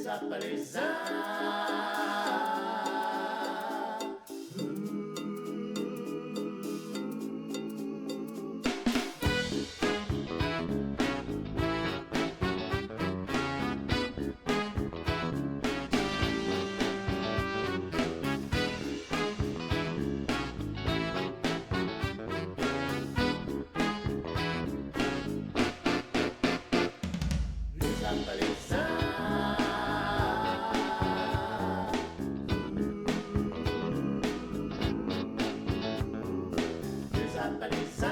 Luzapalooza. Luzapalooza. Luzapalooza.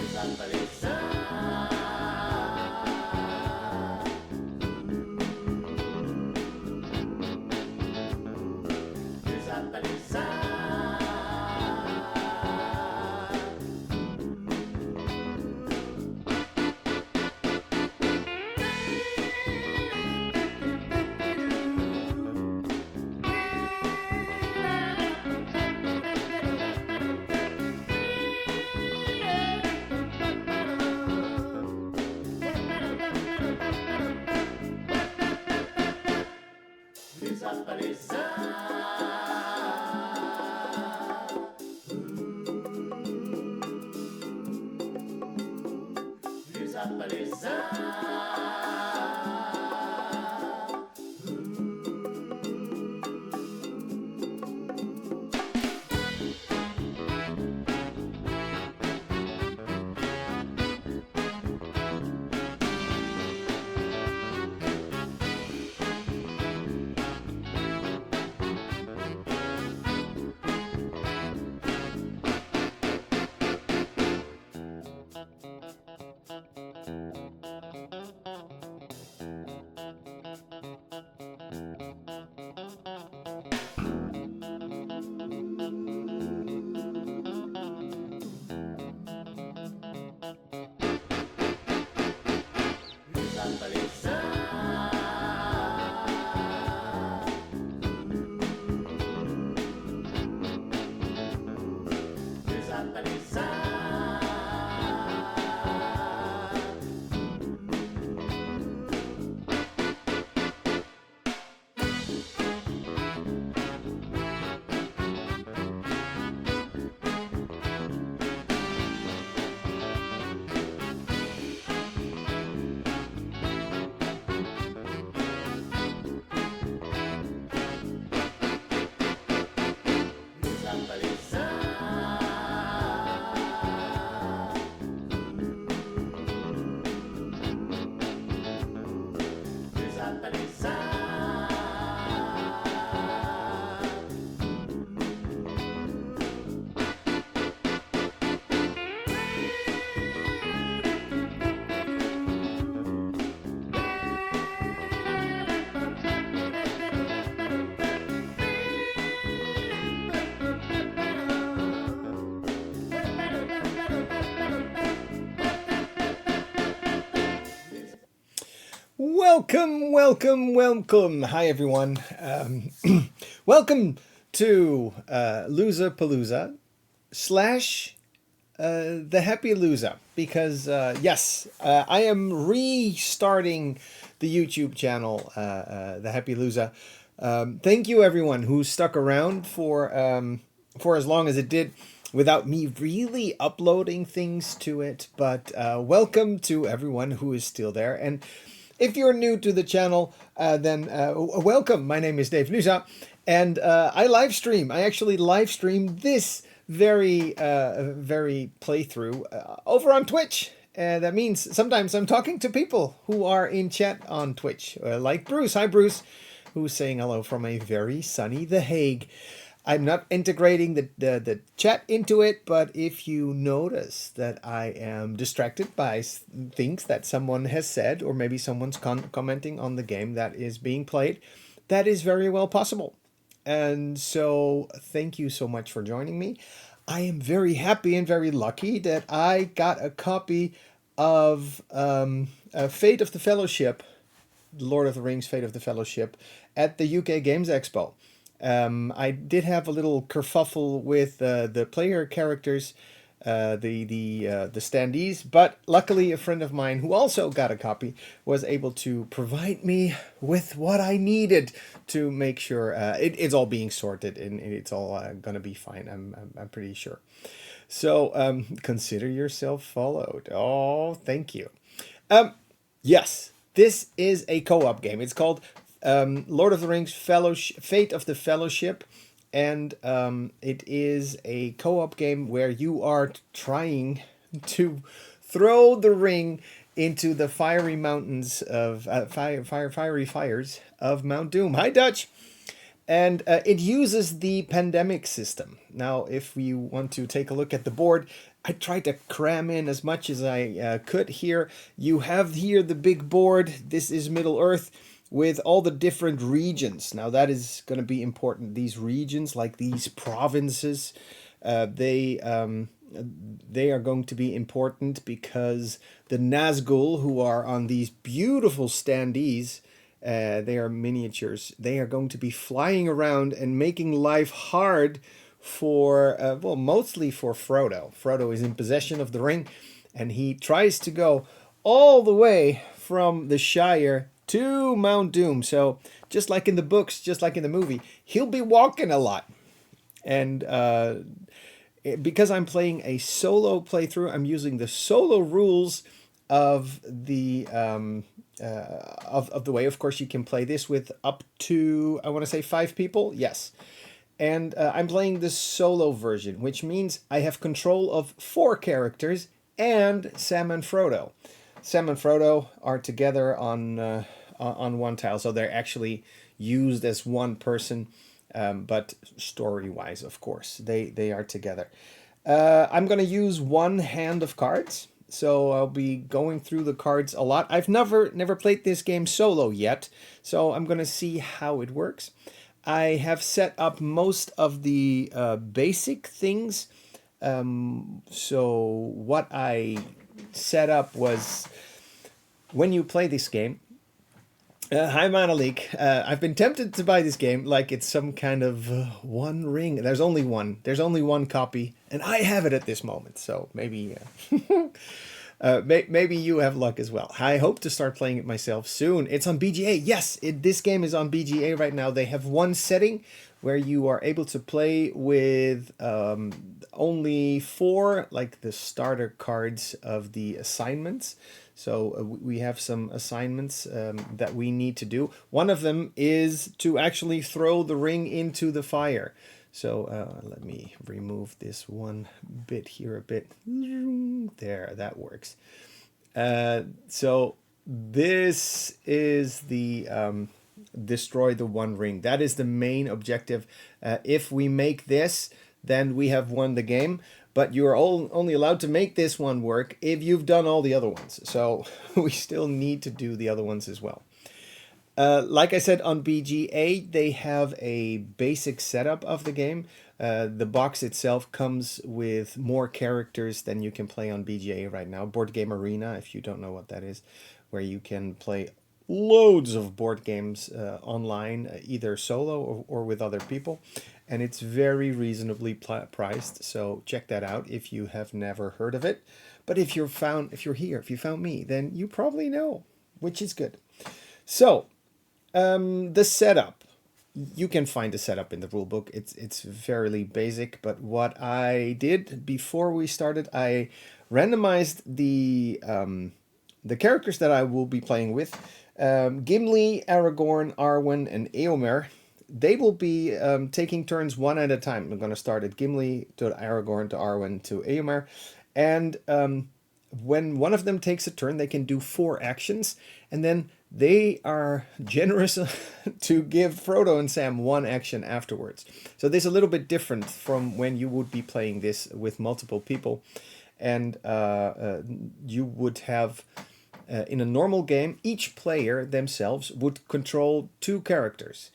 Luzapalooza. Luzapalooza. Luzapalooza. Luzapalooza. Luzapalooza. Luzapalooza. Luzapalooza. Luzapalooza. Welcome, welcome, welcome. Hi, everyone. Welcome to Luzapalooza slash TheHappyLuza, because yes, I am restarting the YouTube channel, TheHappyLuza. Thank you, everyone who stuck around for as long as it did without me really uploading things to it. But welcome to everyone who is still there. And if you're new to the channel, then welcome. My name is TheHappyLuza, and I live stream. I actually live stream this very playthrough over on Twitch. That means sometimes I'm talking to people who are in chat on Twitch, like Bruce. Hi, Bruce, who's saying hello from a very sunny The Hague. I'm not integrating the chat into it, but if you notice that I am distracted by things that someone has said, or maybe someone's commenting on the game that is being played, that is very well possible. And so, thank you so much for joining me. I am very happy and very lucky that I got a copy of Fate of the Fellowship, Lord of the Rings Fate of the Fellowship, at the UK Games Expo. I did have a little kerfuffle with the player characters, the standees, but luckily a friend of mine who also got a copy was able to provide me with what I needed to make sure it's all being sorted and it's all gonna be fine. I'm pretty sure. So consider yourself followed. Oh, thank you. Yes, this is a co-op game. It's called Lord of the Rings Fate of the Fellowship, and it is a co-op game where you are trying to throw the ring into the fiery mountains of fiery fires of Mount Doom. Hi, Dutch. And it uses the pandemic system. Now, if you want to take a look at the board, I tried to cram in as much as I could here. You have here the big board. This is Middle Earth with all the different regions. Now, that is going to be important. These regions, like these provinces, they are going to be important because the Nazgul, who are on these beautiful standees, they are miniatures. They are going to be flying around and making life hard for, well, mostly for Frodo. Frodo is in possession of the ring, and he tries to go all the way from the Shire to Mount Doom. So just like in the books, just like in the movie, he'll be walking a lot. And because I'm playing a solo playthrough, I'm using the solo rules of the of the way. Of course, you can play this with up to, I want to say, 5 people. Yes. And I'm playing the solo version, which means I have control of 4 characters and Sam and Frodo. Sam and Frodo are together on one tile, so they're actually used as one person, but story-wise, of course, they are together. I'm going to use one hand of cards. So I'll be going through the cards a lot. I've never played this game solo yet, so I'm going to see how it works. I have set up most of the basic things. So what I set up was, when you play this game, hi Manalik, I've been tempted to buy this game like it's some kind of one ring. There's only one copy, and I have it at this moment, so maybe maybe you have luck as well. I hope to start playing it myself soon. It's on BGA. Yes, this game is on BGA right now. They have one setting where you are able to play with only 4, like the starter cards of the assignments. So we have some assignments that we need to do. One of them is to actually throw the ring into the fire. So let me remove this one bit here a bit. There, that works. So this is the destroy the one ring. That is the main objective. If we make this, then we have won the game. But you're only allowed to make this one work if you've done all the other ones. So we still need to do the other ones as well. Like I said, on BGA, they have a basic setup of the game. The box itself comes with more characters than you can play on BGA right now. Board Game Arena, if you don't know what that is, where you can play loads of board games online, either solo or with other people. And it's very reasonably priced, so check that out if you have never heard of it. But if you found me, then you probably know, which is good. So the setup, you can find the setup in the rulebook. It's fairly basic, but what I did before we started, I randomized the characters that I will be playing with. Gimli, Aragorn, Arwen, and Eomer. They will be taking turns one at a time. I'm going to start at Gimli, to Aragorn, to Arwen, to Eomer. And when one of them takes a turn, they can do 4 actions. And then they are generous to give Frodo and Sam 1 action afterwards. So this is a little bit different from when you would be playing this with multiple people. And you would have, in a normal game, each player themselves would control 2 characters.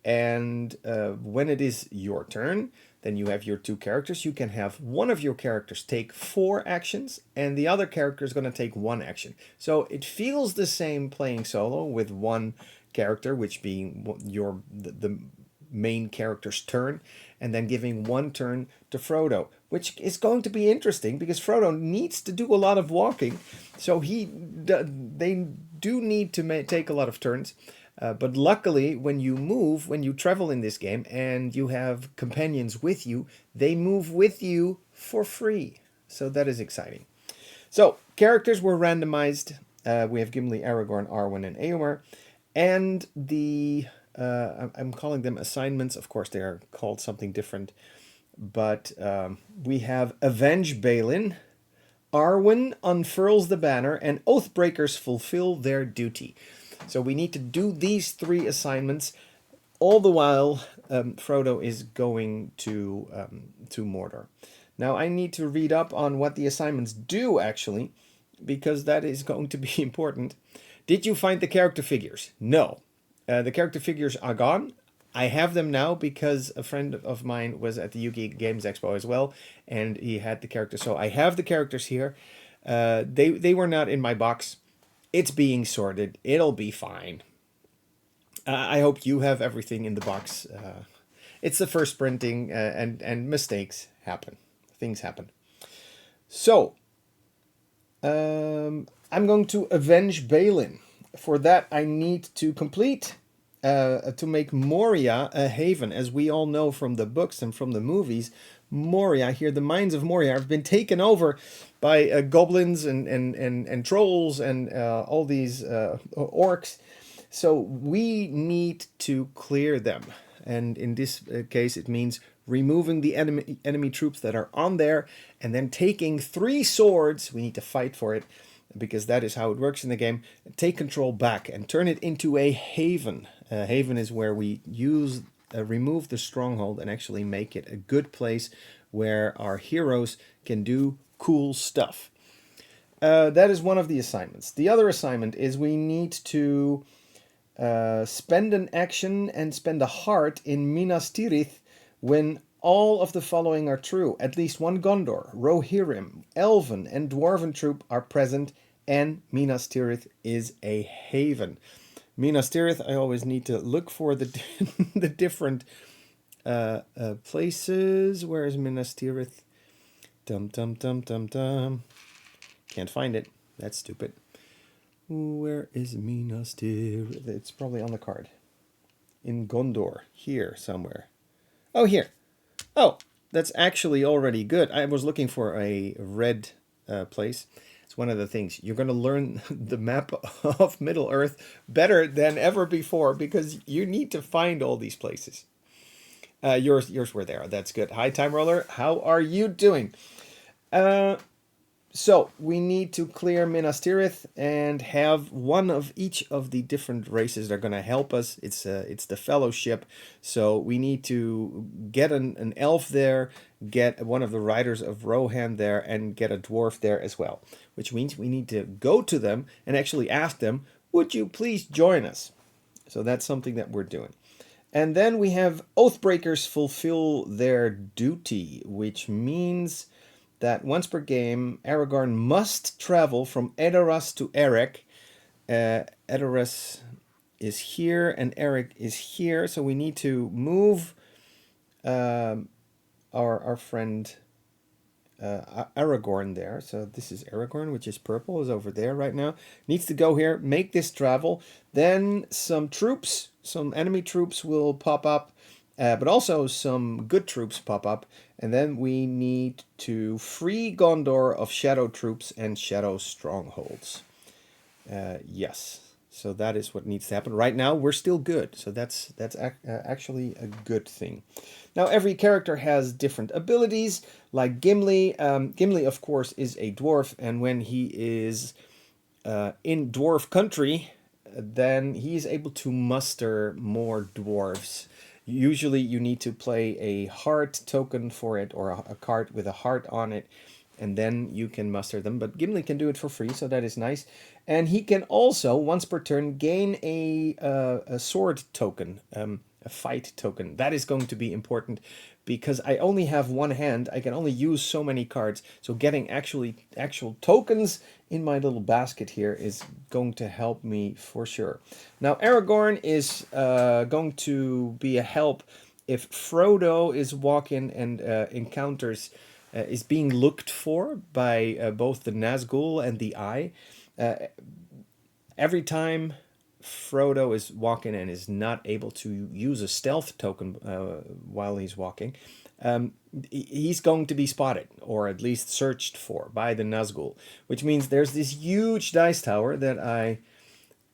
And when it is your turn, then you have your two characters. You can have one of your characters take 4 actions, and the other character is going to take 1 action. So it feels the same playing solo with one character, which being the main character's turn, and then giving 1 turn to Frodo, which is going to be interesting because Frodo needs to do a lot of walking, so they do need to take a lot of turns. But luckily, when you travel in this game and you have companions with you, they move with you for free. So that is exciting. So characters were randomized. We have Gimli, Aragorn, Arwen, and Eomer. And I'm calling them assignments. Of course, they are called something different. But we have Avenge Balin, Arwen unfurls the banner, and Oathbreakers fulfill their duty. So we need to do these 3 assignments, all the while Frodo is going to Mordor. Now I need to read up on what the assignments do, actually, because that is going to be important. Did you find the character figures? No. The character figures are gone. I have them now because a friend of mine was at the UK Games Expo as well, and he had the characters. So I have the characters here. They were not in my box. It's being sorted. It'll be fine. I hope you have everything in the box. It's the first printing, and mistakes happen. Things happen. So, I'm going to avenge Balin. For that, I need to complete, to make Moria a haven. As we all know from the books and from the movies, Moria, here the mines of Moria have been taken over by goblins and trolls and all these orcs. So we need to clear them. And in this case, it means removing the enemy troops that are on there and then taking 3 swords. We need to fight for it because that is how it works in the game. Take control back and turn it into a haven. A haven is where we remove the stronghold and actually make it a good place where our heroes can do cool stuff. That is one of the assignments. The other assignment is we need to spend an action and spend a heart in Minas Tirith when all of the following are true. At least 1 Gondor, Rohirrim, Elven, and Dwarven troop are present, and Minas Tirith is a haven. Minas Tirith, I always need to look for the the different places. Where is Minas Tirith? Dum dum dum dum dum. Can't find it. That's stupid. Where is Minas Tirith? It's probably on the card. In Gondor. Here somewhere. Oh, here. Oh, that's actually already good. I was looking for a red place. It's one of the things. You're going to learn the map of Middle-earth better than ever before because you need to find all these places. Yours were there. That's good. Hi, Time Roller. How are you doing? So we need to clear Minas Tirith and have one of each of the different races that are going to help us. It's the Fellowship. So we need to get an elf there, get one of the riders of Rohan there, and get a dwarf there as well. Which means we need to go to them and actually ask them, would you please join us? So that's something that we're doing. And then we have Oathbreakers fulfill their duty, which means that once per game, Aragorn must travel from Edoras to Erech. Edoras is here and Erech is here, so we need to move our friend Aragorn there. So this is Aragorn, which is purple, is over there right now. Needs to go here, make this travel. Then some enemy troops will pop up. But also some good troops pop up. And then we need to free Gondor of shadow troops and shadow strongholds. Yes. So that is what needs to happen. Right now, we're still good. So that's actually a good thing. Now, every character has different abilities. Like Gimli. Gimli, of course, is a dwarf. And when he is in dwarf country, then he is able to muster more dwarves. Usually you need to play a heart token for it, or a card with a heart on it, and then you can muster them. But Gimli can do it for free, so that is nice. And he can also, once per turn, gain a sword token, a a fight token. That is going to be important because I only have one hand. I can only use so many cards. So getting actual tokens in my little basket here is going to help me for sure. Now Aragorn is going to be a help if Frodo is walking and encounters is being looked for by both the Nazgul and the Eye. Every time Frodo is walking and is not able to use a stealth token while he's walking, he's going to be spotted, or at least searched for, by the Nazgul, which means there's this huge dice tower that I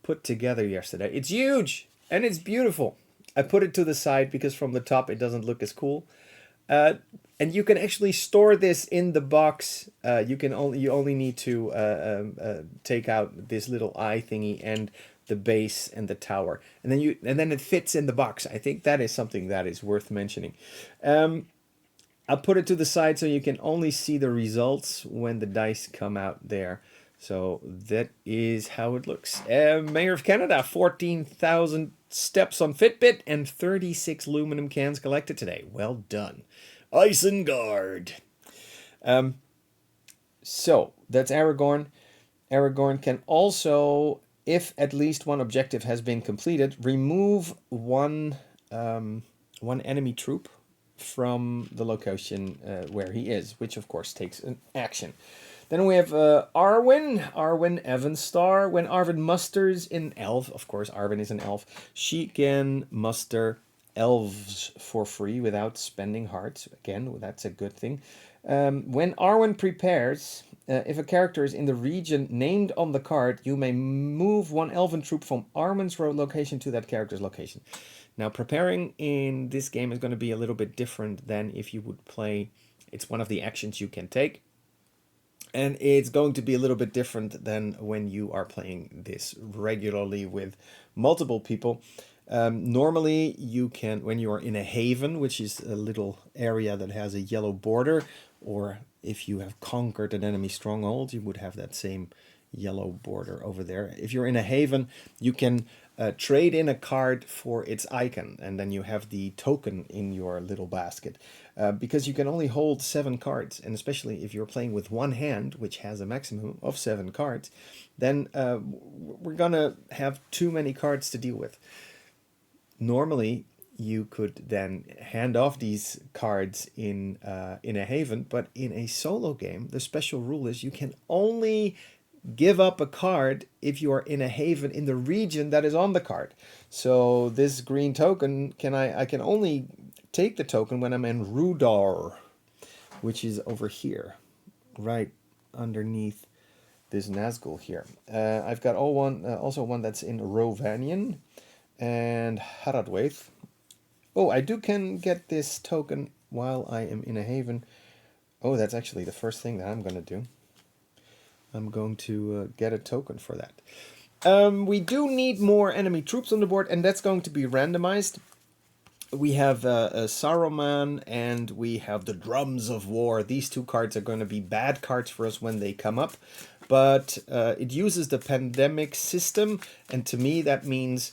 put together yesterday. It's huge, and it's beautiful. I put it to the side because from the top it doesn't look as cool. And you can actually store this in the box. You only need to take out this little eye thingy and the base and the tower, and then it fits in the box. I think that is something that is worth mentioning. I'll put it to the side so you can only see the results when the dice come out there. So that is how it looks. Mayor of Canada, 14,000 steps on Fitbit and 36 aluminum cans collected today. Well done. Isengard. So that's Aragorn. Aragorn can also, if at least one objective has been completed, remove one enemy troop from the location where he is, which of course takes an action. Then we have Arwen Evanstar. When Arwen musters an elf, of course Arwen is an elf, she can muster elves for free without spending hearts. Again, that's a good thing. When Arwen prepares, if a character is in the region named on the card, you may move one elven troop from Arwen's location to that character's location. Now, preparing in this game is going to be a little bit different than if you would play. It's one of the actions you can take. And it's going to be a little bit different than when you are playing this regularly with multiple people. Normally, you can, when you are in a haven, which is a little area that has a yellow border, or if you have conquered an enemy stronghold, you would have that same yellow border over there. If you're in a haven, you can trade in a card for its icon, and then you have the token in your little basket. Because you can only hold 7 cards, and especially if you're playing with one hand, which has a maximum of 7 cards, then we're gonna have too many cards to deal with. Normally, you could then hand off these cards in a haven, but in a solo game, the special rule is you can only give up a card if you are in a haven in the region that is on the card. So this green token, I can only take the token when I'm in Rudar, which is over here, right underneath this Nazgul here. I've got also one that's in Rovanion and Haradwaith. Oh, I can get this token while I am in a haven. Oh, that's actually the first thing that I'm going to do. I'm going to get a token for that. We do need more enemy troops on the board, and that's going to be randomized. We have Saruman and we have the Drums of War. These 2 cards are going to be bad cards for us when they come up, but it uses the pandemic system, and to me that means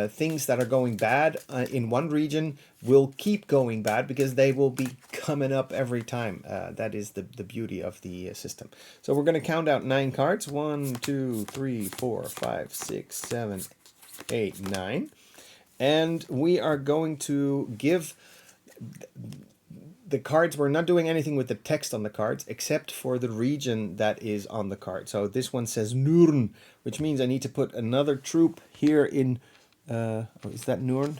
things that are going bad in one region will keep going bad because they will be coming up every time. That is the beauty of the system. So we're going to count out 9 cards. 1, 2, 3, 4, 5, 6, 7, 8, 9. And we are going to give the cards. We're not doing anything with the text on the cards except for the region that is on the card. So this one says Nurn, which means I need to put another troop here in... is that Nurn?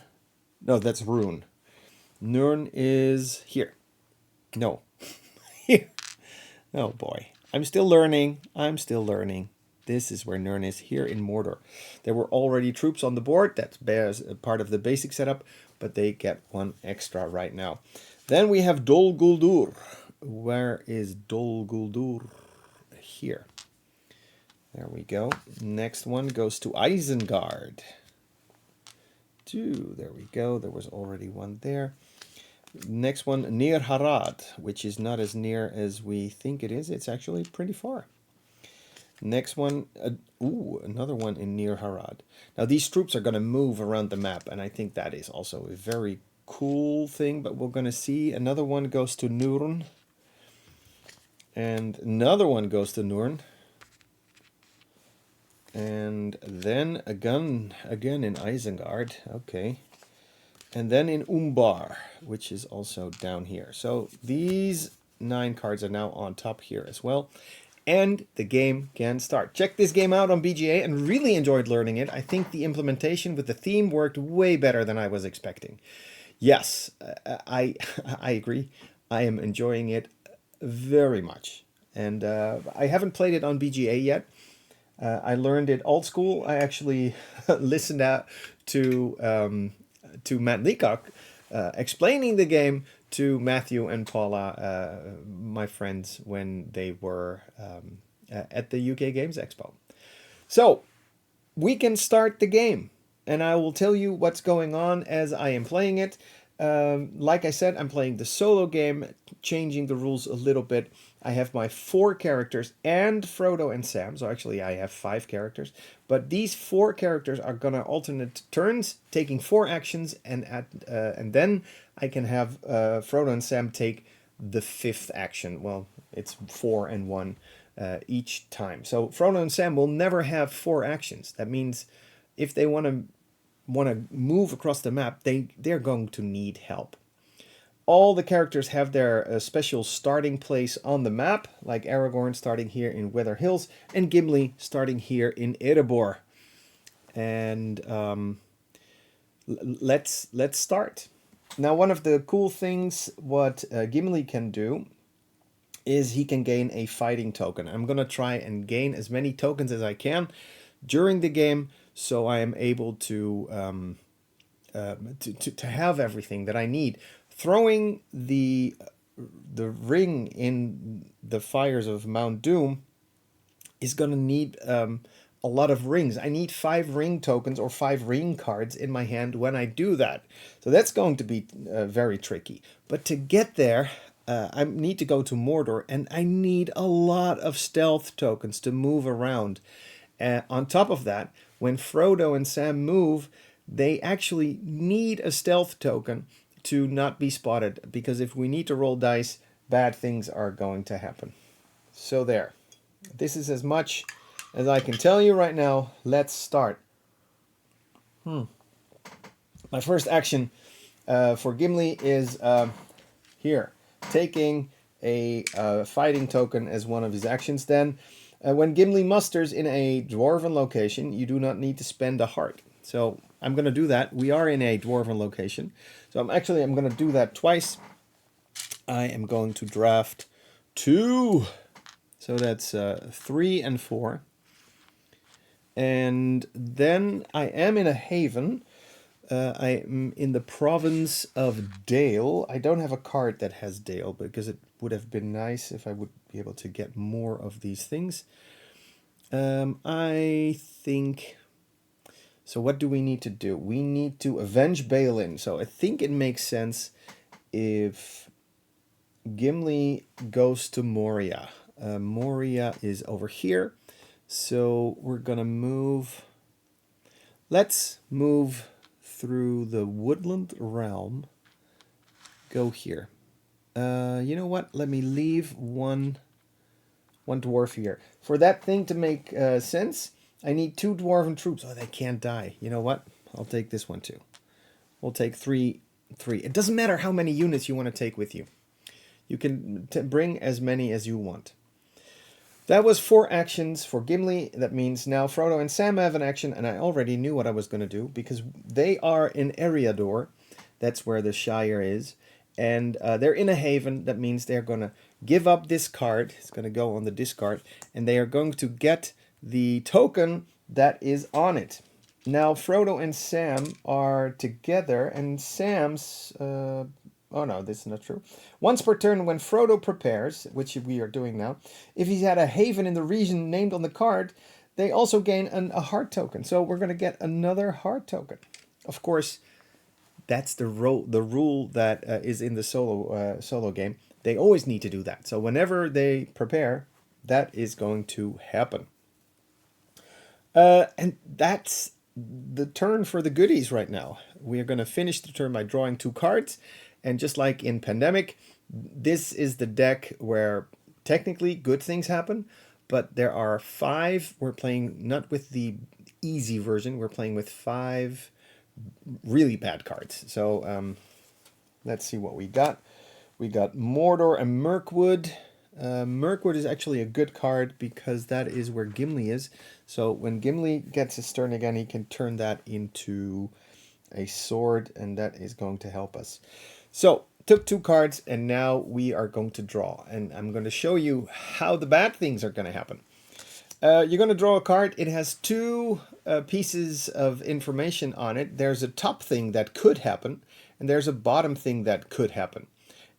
No, that's Rune. Nurn is here. No. Here. Oh boy. I'm still learning. This is where Nurn is, here in Mordor. There were already troops on the board. That's part of the basic setup, but they get 1 extra right now. Then we have Dol Guldur. Where is Dol Guldur? Here. There we go. Next one goes to Isengard. 2. There we go. There was already 1 there. Next one, Nir Harad, which is not as near as we think it is. It's actually pretty far. Next one, another one in near Harad. Now these troops are going to move around the map, and I think that is also a very cool thing, but we're going to see another one goes to Nurn. And another one goes to Nurn. And then again in Isengard, okay. And then in Umbar, which is also down here. So these 9 cards are now on top here as well. And the game can start. Check this game out on BGA and really enjoyed learning it. I think the implementation with the theme worked way better than I was expecting. Yes, I agree. I am enjoying it very much. And I haven't played it on BGA yet. I learned it old school. I actually listened out to Matt Leacock explaining the game to Matthew and Paula, my friends, when they were at the UK Games Expo. So we can start the game, and I will tell you what's going on as I am playing it. Like I said, I'm playing the solo game, changing the rules a little bit. I have my 4 characters and Frodo and Sam. So actually I have 5 characters. But these 4 characters are going to alternate turns, taking 4 actions. And then I can have Frodo and Sam take the 5th action. Well, it's 4 and 1 each time. So Frodo and Sam will never have 4 actions. That means if they want to move across the map, they're going to need help. All the characters have their special starting place on the map, like Aragorn starting here in Weather Hills and Gimli starting here in Erebor. And let's start. Now, one of the cool things what Gimli can do is he can gain a fighting token. I'm going to try and gain as many tokens as I can during the game, so I am able to have everything that I need. Throwing the ring in the fires of Mount Doom is going to need a lot of rings. I need 5 ring tokens or 5 ring cards in my hand when I do that. So that's going to be very tricky. But to get there, I need to go to Mordor, and I need a lot of stealth tokens to move around. On top of that, when Frodo and Sam move, they actually need a stealth token to not be spotted, because if we need to roll dice, bad things are going to happen. So there. This is as much as I can tell you right now. Let's start. My first action for Gimli is here, taking a fighting token as one of his actions. Then, when Gimli musters in a dwarven location, you do not need to spend a heart. So I'm going to do that. We are in a dwarven location. So I'm going to do that twice. I am going to draft 2. So that's 3 and 4. And then I am in a haven. I am in the province of Dale. I don't have a card that has Dale, because it would have been nice if I would be able to get more of these things. I think... So what do we need to do? We need to avenge Balin. So I think it makes sense if Gimli goes to Moria. Moria is over here. So we're going to move... Let's move through the woodland realm. Go here. You know what? Let me leave one dwarf here. For that thing to make sense, I need 2 dwarven troops. Oh, they can't die. You know what? I'll take this one too. We'll take 3. It doesn't matter how many units you want to take with you. You can bring as many as you want. That was 4 actions for Gimli. That means now Frodo and Sam have an action, and I already knew what I was going to do, because they are in Eriador. That's where the Shire is. And they're in a haven. That means they're going to give up this card. It's going to go on the discard. And they are going to get the token that is on it. Now Frodo and Sam are together, and Sam's... oh no, this is not true. Once per turn, when Frodo prepares, which we are doing now, if he's had a haven in the region named on the card, they also gain a heart token. So we're going to get another heart token. Of course, that's the rule that is in the solo game. They always need to do that. So whenever they prepare, that is going to happen. And that's the turn for the goodies right now. We are going to finish the turn by drawing 2 cards. And just like in Pandemic, this is the deck where technically good things happen, but there are 5. We're playing not with the easy version, we're playing with 5 really bad cards. So let's see what we got. We got Mordor and Mirkwood. Mirkwood is actually a good card because that is where Gimli is. So when Gimli gets his turn again, he can turn that into a sword, and that is going to help us. So took 2 cards, and now we are going to draw. And I'm going to show you how the bad things are going to happen. You're going to draw a card. It has 2 pieces of information on it. There's a top thing that could happen, and there's a bottom thing that could happen.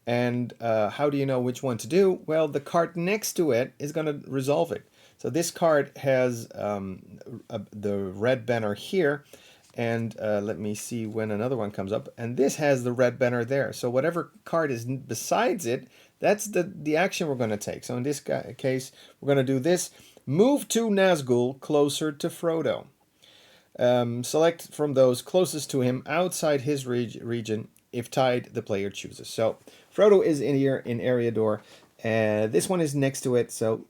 And how do you know which one to do? Well, the card next to it is going to resolve it. So this card has the red banner here. And let me see when another one comes up. And this has the red banner there. So whatever card is besides it, that's the action we're going to take. So in this case, we're going to do this. Move 2 Nazgul closer to Frodo. Select from those closest to him outside his region. If tied, the player chooses. So Frodo is in here in Eriador. This one is next to it. So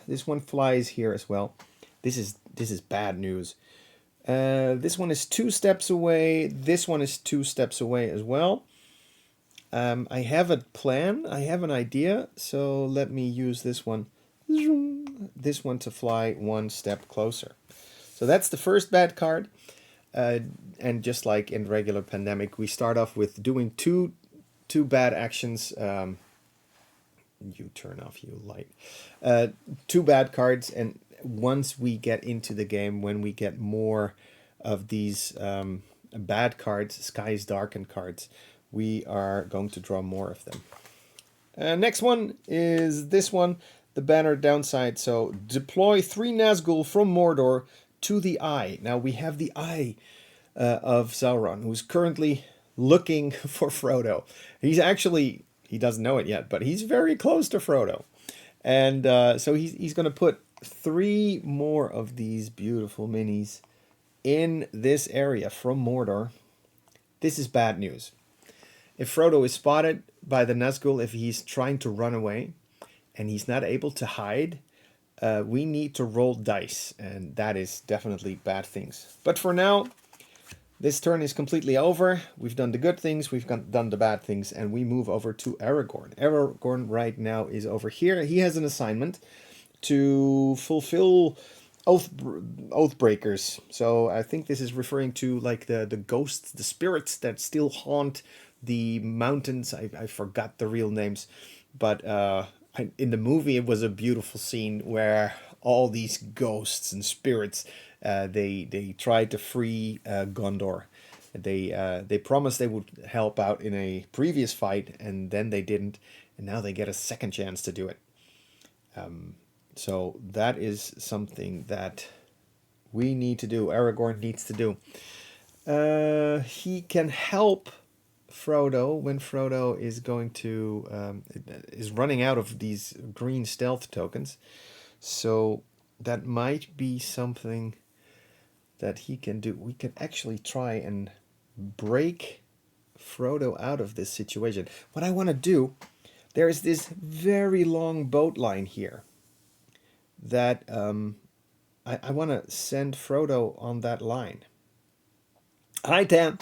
this one flies here as well. This is bad news. This one is 2 steps away. This one is 2 steps away as well. I have a plan. I have an idea. So let me use this one. This one to fly 1 step closer. So that's the first bad card. And just like in regular Pandemic, we start off with doing two bad actions. You turn off you light. 2 bad cards, and once we get into the game, when we get more of these bad cards, Skies Darkened cards, we are going to draw more of them. Next one is this one, the banner downside. So deploy 3 Nazgul from Mordor to the Eye. Now we have the Eye of Sauron, who's currently looking for Frodo. He doesn't know it yet, but he's very close to Frodo. And so he's going to put 3 more of these beautiful minis in this area from Mordor. This is bad news. If Frodo is spotted by the Nazgul, if he's trying to run away and he's not able to hide, we need to roll dice, and that is definitely bad things. But for now, this turn is completely over. We've done the good things, we've done the bad things, and we move over to Aragorn. Aragorn right now is over here. He has an assignment to fulfill Oathbreakers. So I think this is referring to like the ghosts, the spirits that still haunt the mountains. I forgot the real names, but in the movie it was a beautiful scene where all these ghosts and spirits they tried to free Gondor. They promised they would help out in a previous fight, and then they didn't, and now they get a second chance to do it. So that is something that we need to do. Aragorn needs to do. He can help Frodo when Frodo is going to is running out of these green stealth tokens. So that might be something that he can do. We can actually try and break Frodo out of this situation. What I want to do, there is this very long boat line here that I want to send Frodo on that line. Hi, Tam.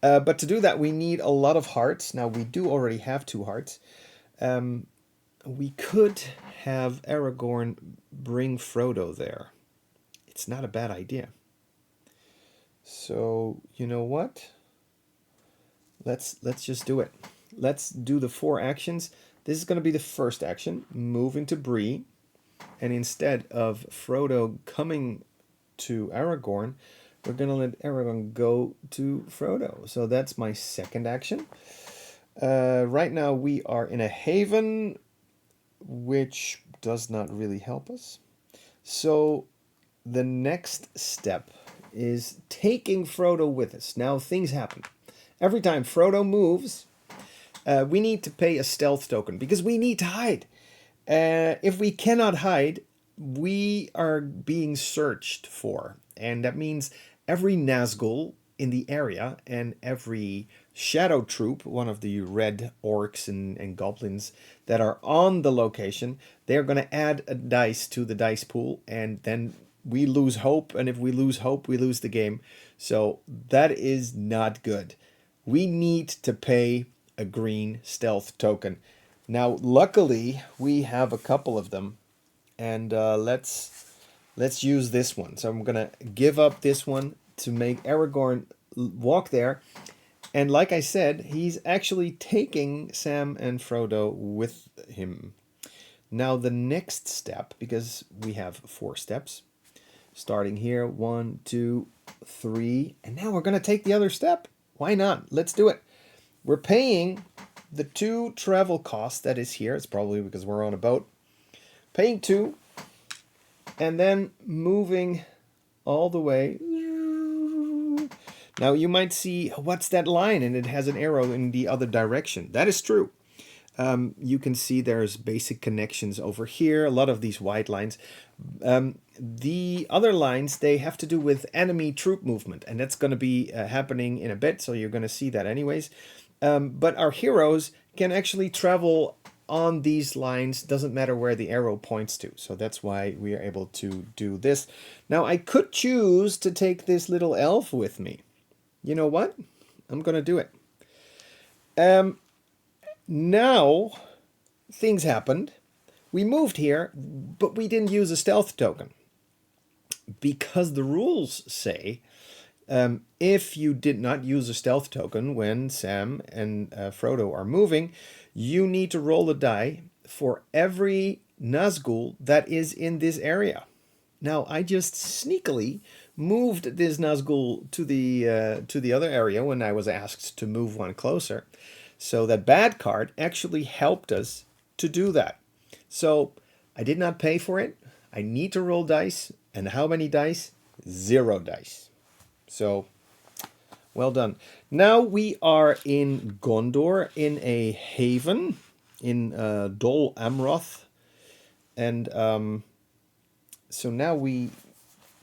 But to do that, we need a lot of hearts. Now, we do already have 2 hearts. We could have Aragorn bring Frodo there. It's not a bad idea. So, you know what? Let's just do it. Let's do the 4 actions. This is going to be the first action. Move into Bree. And instead of Frodo coming to Aragorn, we're going to let Aragorn go to Frodo. So that's my second action. Right now we are in a haven, which does not really help us. So the next step is taking Frodo with us. Now things happen. Every time Frodo moves, we need to pay a stealth token because we need to hide. If we cannot hide, we are being searched for, and that means every Nazgul in the area and every shadow troop, one of the red orcs and goblins that are on the location, they're going to add a dice to the dice pool, and then we lose hope, and if we lose hope, we lose the game. So that is not good. We need to pay a green stealth token. Now, luckily, we have a couple of them, and let's use this one. So I'm gonna give up this one to make Aragorn walk there. And like I said, he's actually taking Sam and Frodo with him. Now the next step, because we have 4 steps, starting here, 1, 2, 3, and now we're gonna take the other step. Why not? Let's do it. We're paying the 2 travel costs that is here. It's probably because we're on a boat. Paying 2, and then moving all the way. Now you might see, what's that line? And it has an arrow in the other direction. That is true. You can see there's basic connections over here, a lot of these white lines. The other lines, they have to do with enemy troop movement, and that's going to be happening in a bit, so you're going to see that anyways. But our heroes can actually travel on these lines, doesn't matter where the arrow points to. So that's why we are able to do this. Now I could choose to take this little elf with me. You know what? I'm going to do it. Now things happened. We moved here, but we didn't use a stealth token. Because the rules say if you did not use a stealth token when Sam and Frodo are moving, you need to roll a die for every Nazgul that is in this area. Now, I just sneakily moved this Nazgul to the other area when I was asked to move one closer. So that bad card actually helped us to do that. So I did not pay for it. I need to roll dice. And how many dice? 0 dice. So, well done. Now we are in Gondor, in a haven, in Dol Amroth. And so now we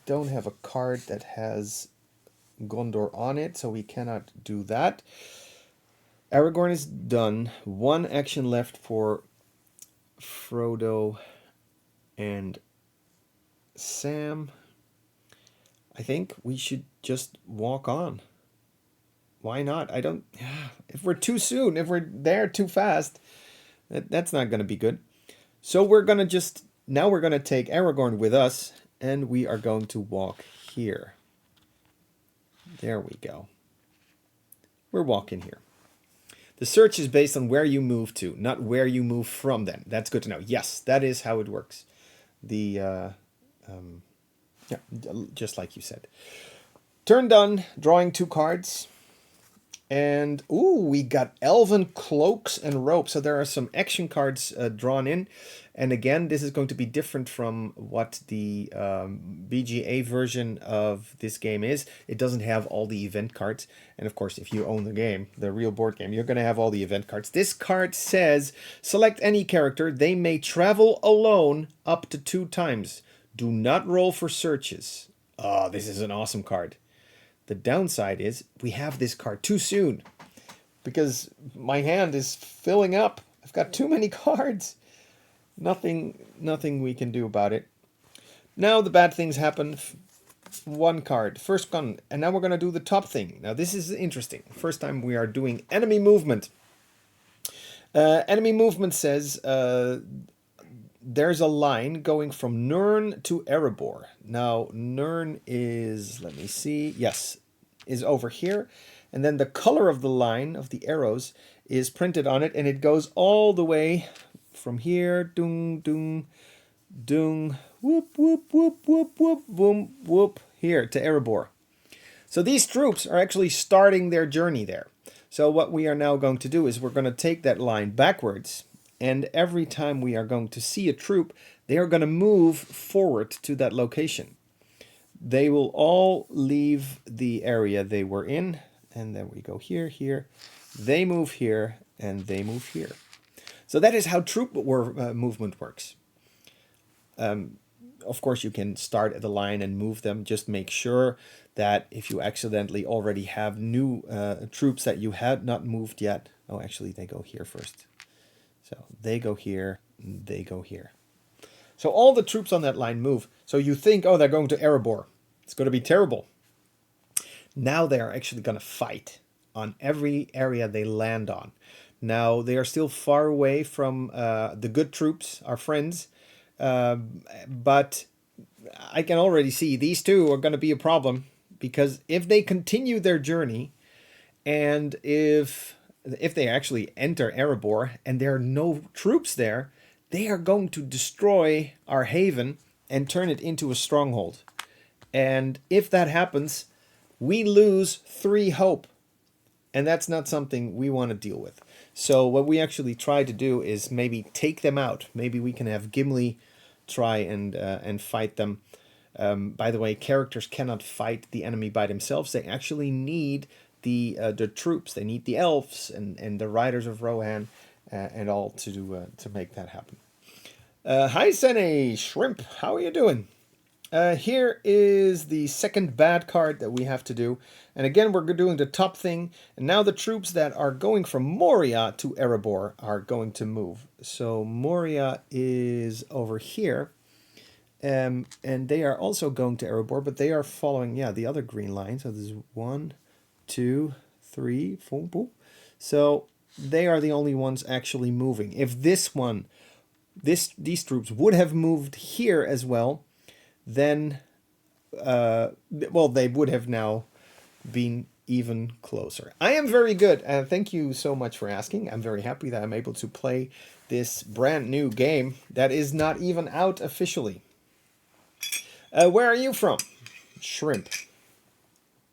don't have a card that has Gondor on it, so we cannot do that. Aragorn is done. 1 action left for Frodo and Sam. I think we should just walk on. Why not? I don't... If we're too soon, if we're there too fast, that's not going to be good. So we're going to just... Now we're going to take Aragorn with us, and we are going to walk here. There we go. We're walking here. The search is based on where you move to, not where you move from then. That's good to know. Yes, that is how it works. The... yeah, just like you said. Turn done, drawing 2 cards. And, ooh, we got Elven Cloaks and Ropes. So there are some action cards drawn in. And again, this is going to be different from what the BGA version of this game is. It doesn't have all the event cards. And of course, if you own the game, the real board game, you're going to have all the event cards. This card says, select any character. They may travel alone up to 2 times. Do not roll for searches. Oh, this is an awesome card. The downside is we have this card too soon because my hand is filling up. I've got too many cards. Nothing we can do about it. Now the bad things happen. 1 card, first gun, and now we're going to do the top thing. Now this is interesting. First time we are doing enemy movement. Enemy movement says there's a line going from Nirn to Erebor. Now, Nirn is, let me see, yes, is over here. And then the color of the line of the arrows is printed on it, and it goes all the way from here, dung, dung, dung, whoop, whoop, whoop, whoop, whoop, whoop, whoop, here to Erebor. So these troops are actually starting their journey there. So what we are now going to do is we're going to take that line backwards, and every time we are going to see a troop, they are going to move forward to that location. They will all leave the area they were in, and then we go here, here. They move here, and they move here. So that is how troop movement works. of course, you can start at the line and move them. Just make sure that if you accidentally already have new troops that you had not moved yet. Oh, actually, they go here first. So they go here, they go here. So all the troops on that line move. So you think, oh, they're going to Erebor. It's going to be terrible. Now they are actually going to fight on every area they land on. Now they are still far away from the good troops, our friends, but I can already see these two are going to be a problem, because if they continue their journey, and if they actually enter Erebor and there are no troops there, they are going to destroy our haven and turn it into a stronghold. And if that happens, we lose 3 hope. And that's not something we want to deal with. So what we actually try to do is maybe take them out. Maybe we can have Gimli try and fight them. By the way, characters cannot fight the enemy by themselves. They actually need the troops. They need the elves and the riders of Rohan and all to make that happen. Hi, Sene Shrimp. How are you doing? Here is the second bad card that we have to do. And again, we're doing the top thing. And now the troops that are going from Moria to Erebor are going to move. So Moria is over here. And they are also going to Erebor, but they are following, yeah, the other green line. So this is 1, 2, 3, 4. So they are the only ones actually moving. If this one, these troops would have moved here as well, then, well, they would have now been even closer. I am very good. Thank you so much for asking. I'm very happy that I'm able to play this brand new game that is not even out officially. Where are you from? Shrimp.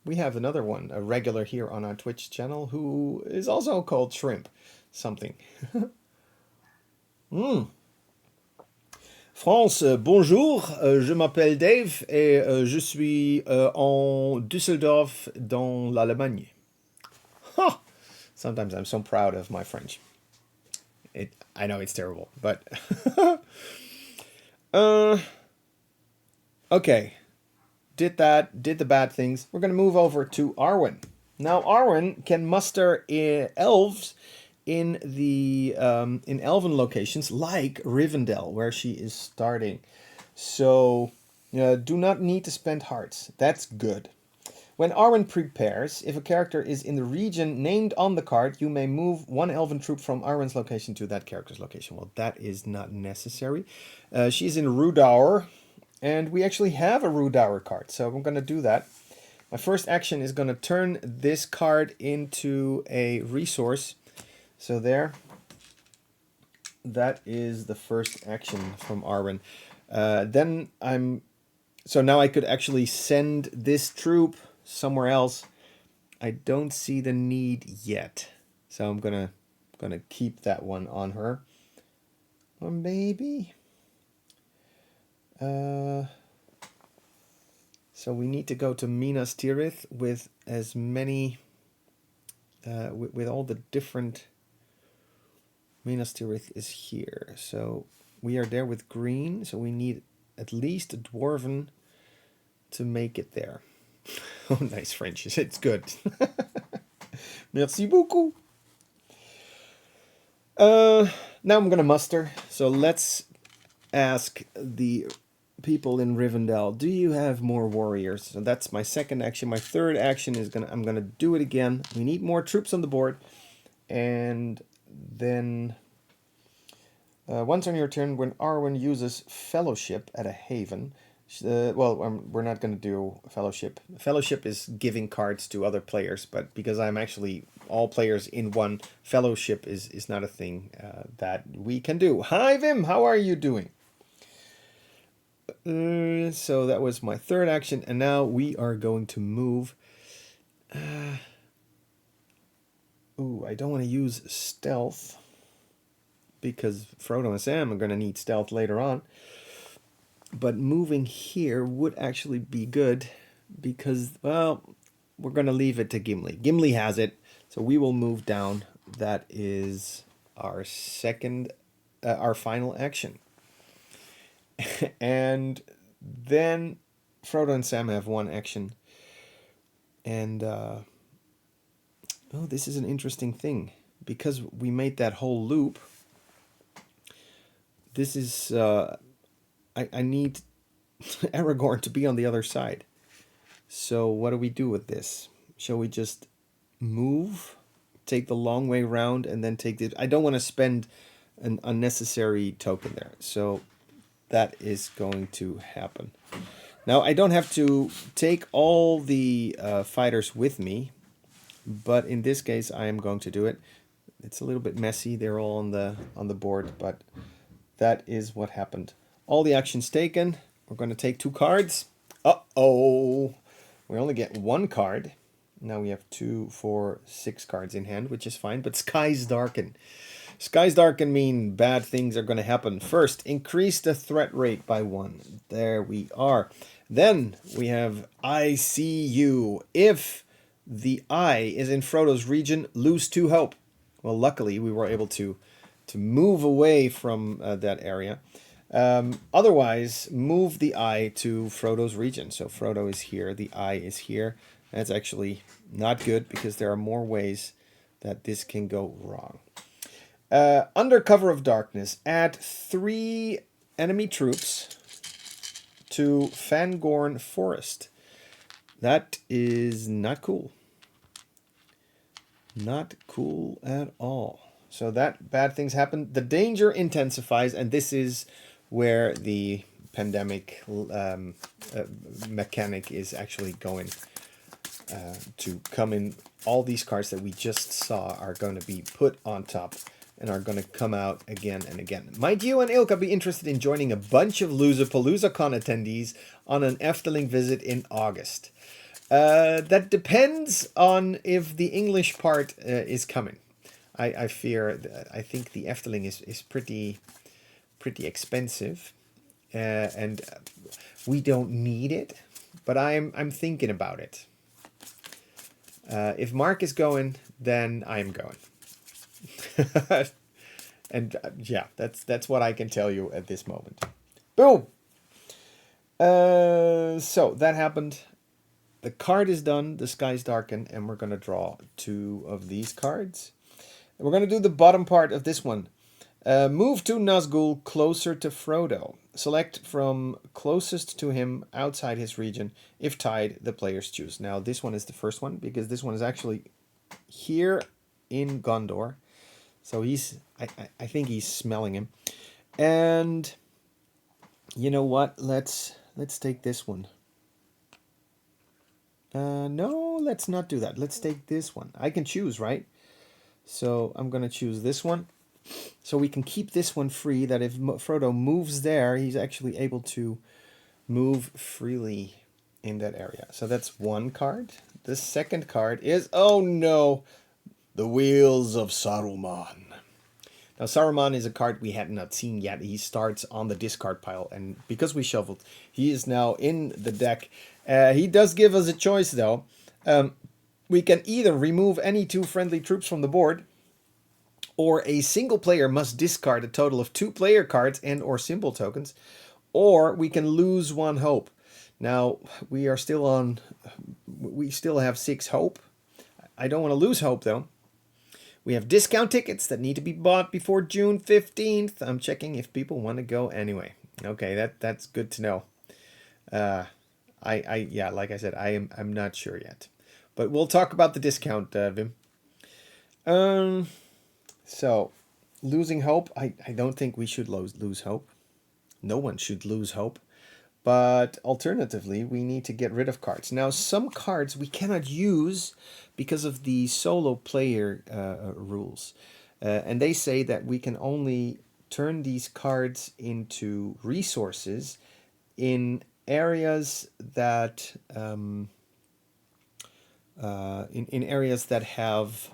We have another one, a regular here on our Twitch channel, who is also called Shrimp something. France, bonjour, je m'appelle Dave et je suis en Düsseldorf dans l'Allemagne. Huh. Sometimes I'm so proud of my French. I know it's terrible, but... okay. Did the bad things. We're going to move over to Arwen. Now, Arwen can muster elves in the in elven locations like Rivendell, where she is starting. So do not need to spend hearts. That's good. When Arwen prepares, if a character is in the region named on the card, you may move 1 elven troop from Arwen's location to that character's location. Well, that is not necessary. She's in Rudaur, and we actually have a Rudaur card, so I'm going to do that. My first action is going to turn this card into a resource. So there, that is the first action from Arwen. So now I could actually send this troop somewhere else. I don't see the need yet, so I'm gonna keep that one on her. Or maybe. So we need to go to Minas Tirith with as many, with all the different. Minas Tirith is here, so we are there with green, so we need at least a dwarven to make it there. Oh, nice French. It's good. Merci beaucoup. Now I'm going to muster, so let's ask the people in Rivendell, do you have more warriors? So that's my second action. My third action is I'm going to do it again. We need more troops on the board, and then once on your turn, when Arwen uses Fellowship at a haven, we're not going to do Fellowship. Fellowship is giving cards to other players, but because I'm actually all players in one, Fellowship is not a thing that we can do. Hi, Vim, how are you doing? So that was my third action, and now we are going to move. I don't want to use stealth, because Frodo and Sam are going to need stealth later on. But moving here would actually be good, because, well, we're going to leave it to Gimli. Gimli has it, so we will move down. That is our final action. And Then Frodo and Sam have one action. And, oh, this is an interesting thing. Because we made that whole loop, this is, I need Aragorn to be on the other side. So what do we do with this? Shall we just move, take the long way round, and then take the... I don't want to spend an unnecessary token there. So that is going to happen. Now, I don't have to take all the fighters with me, but in this case, I am going to do it. It's a little bit messy. They're all on the board, but that is what happened. All the actions taken. We're going to take 2 cards. Uh-oh. We only get 1 card. Now we have 2, 4, 6 cards in hand, which is fine, but skies darken. Skies darken mean bad things are going to happen. First, increase the threat rate by 1. There we are. Then we have I see you. If the eye is in Frodo's region, lose 2 hope. Well, luckily we were able to move away from that area. Otherwise, move the eye to Frodo's region. So Frodo is here, the eye is here. That's actually not good because there are more ways that this can go wrong. Under cover of darkness, add 3 enemy troops to Fangorn Forest. That is not cool. Not cool at all. So that bad things happen. The danger intensifies, and this is where the pandemic mechanic is actually going to come in. All these cards that we just saw are going to be put on top and are going to come out again and again. Might you and Ilka be interested in joining a bunch of Luzapalooza con attendees on an Efteling visit in August? That depends on if the English part is coming. I think the Efteling is pretty expensive, and we don't need it, but I'm thinking about it. If Mark is going, then I'm going. And yeah, that's what I can tell you at this moment. Boom. So that happened. The card is done. The skies darken, and we're gonna draw 2 of these cards. And we're gonna do the bottom part of this one. Move to Nazgul closer to Frodo. Select from closest to him outside his region. If tied, the players choose. Now this one is the first one because this one is actually here in Gondor. So I think he's smelling him. And you know what? Let's take this one. No, let's not do that. Let's take this one. I can choose, right? So I'm going to choose this one. So we can keep this one free, that if Frodo moves there, he's actually able to move freely in that area. So that's 1 card. The second card is, oh no, the Wheels of Saruman. Now Saruman is a card we had not seen yet. He starts on the discard pile, and because we shuffled, he is now in the deck. He does give us a choice though. We can either remove any 2 friendly troops from the board, or a single player must discard a total of 2 player cards and or symbol tokens, or we can lose 1 hope. Now we still have 6 hope. I don't want to lose hope though. We have discount tickets that need to be bought before June 15th. I'm checking if people want to go anyway. Okay, that's good to know. Yeah, like I said, I'm not sure yet. But we'll talk about the discount, Vim. So, losing hope, I don't think we should lose hope. No one should lose hope. But alternatively, we need to get rid of cards. Now, some cards we cannot use because of the solo player rules. And they say that we can only turn these cards into resources in areas that in areas that have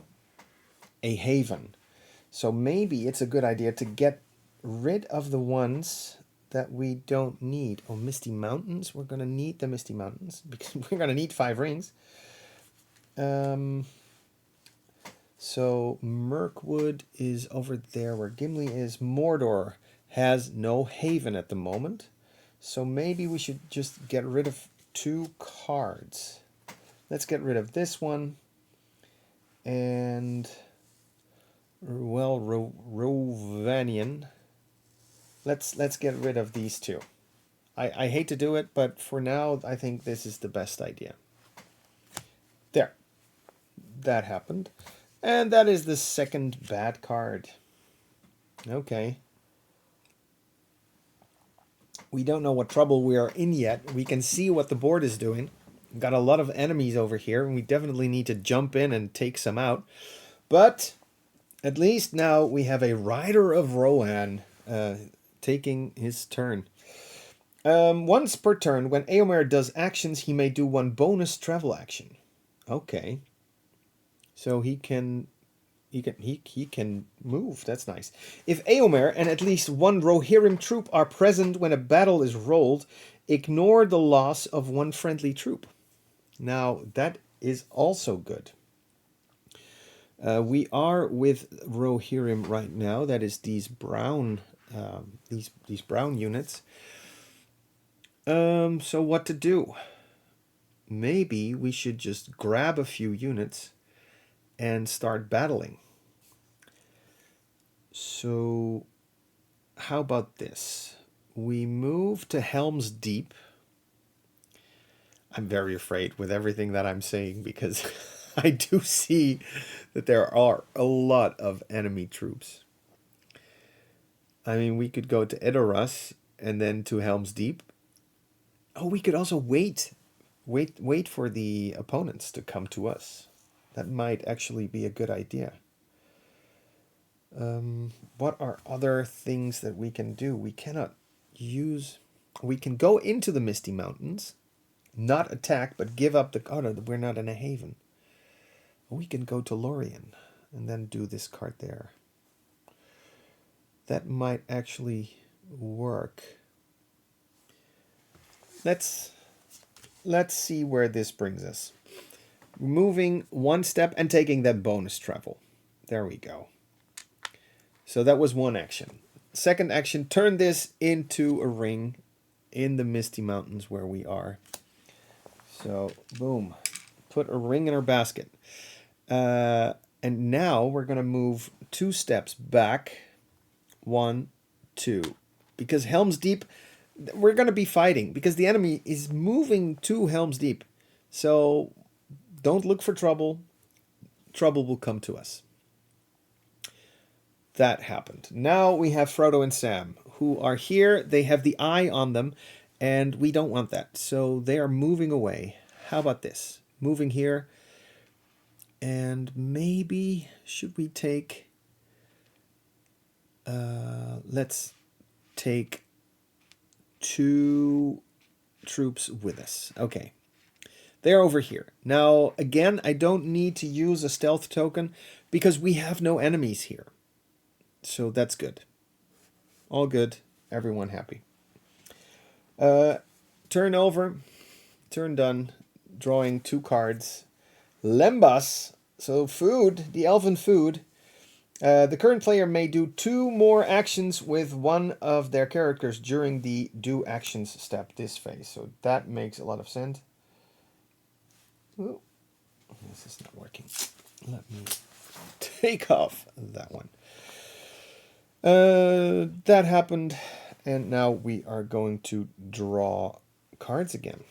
a haven. So maybe it's a good idea to get rid of the ones that we don't need. Oh, Misty Mountains. We're going to need the Misty Mountains because we're going to need 5 rings. So Mirkwood is over there where Gimli is. Mordor has no haven at the moment. So maybe we should just get rid of 2 cards. Let's get rid of this one. And, well, Rovanian. Let's get rid of these 2. I hate to do it, but for now, I think this is the best idea. There. That happened. And that is the second bad card. Okay. We don't know what trouble we are in yet. We can see what the board is doing. We've got a lot of enemies over here, and we definitely need to jump in and take some out. But at least now we have a Rider of Rohan taking his turn. Once per turn, when Éomer does actions, he may do 1 bonus travel action. Okay. So he can move. That's nice. If Éomer and at least 1 Rohirrim troop are present when a battle is rolled, ignore the loss of 1 friendly troop. Now that is also good. We are with Rohirrim right now. That is these brown these brown units. So what to do? Maybe we should just grab a few units and start battling. So how about this? We move to Helm's Deep. I'm very afraid with everything that I'm saying because I do see that there are a lot of enemy troops. I mean, we could go to Edoras and then to Helm's Deep. Oh, we could also wait for the opponents to come to us. That might actually be a good idea. What are other things that we can do? We cannot use... We can go into the Misty Mountains, not attack, but give up the... Oh, no, we're not in a haven. We can go to Lorien and then do this card there. That might actually work. Let's see where this brings us. Moving 1 step and taking that bonus travel. There we go. So that was 1 action. Second action, turn this into a ring in the Misty Mountains where we are. So, boom. Put a ring in our basket. And now we're going to move 2 steps back. 1, 2. Because Helm's Deep, we're going to be fighting. Because the enemy is moving to Helm's Deep. So, don't look for trouble. Trouble will come to us. That happened. Now we have Frodo and Sam, who are here. They have the eye on them, and we don't want that. So they are moving away. How about this? Moving here. And maybe, should we take... let's take 2 troops with us. Okay. They're over here. Now, again, I don't need to use a stealth token because we have no enemies here. So that's good. All good. Everyone happy. Turn over. Turn done. Drawing 2 cards. Lembas. So food. The elven food. The current player may do 2 more actions with 1 of their characters during the do actions step this phase. So that makes a lot of sense. Ooh, this is not working. Let me take off that one. That happened, and now we are going to draw cards again.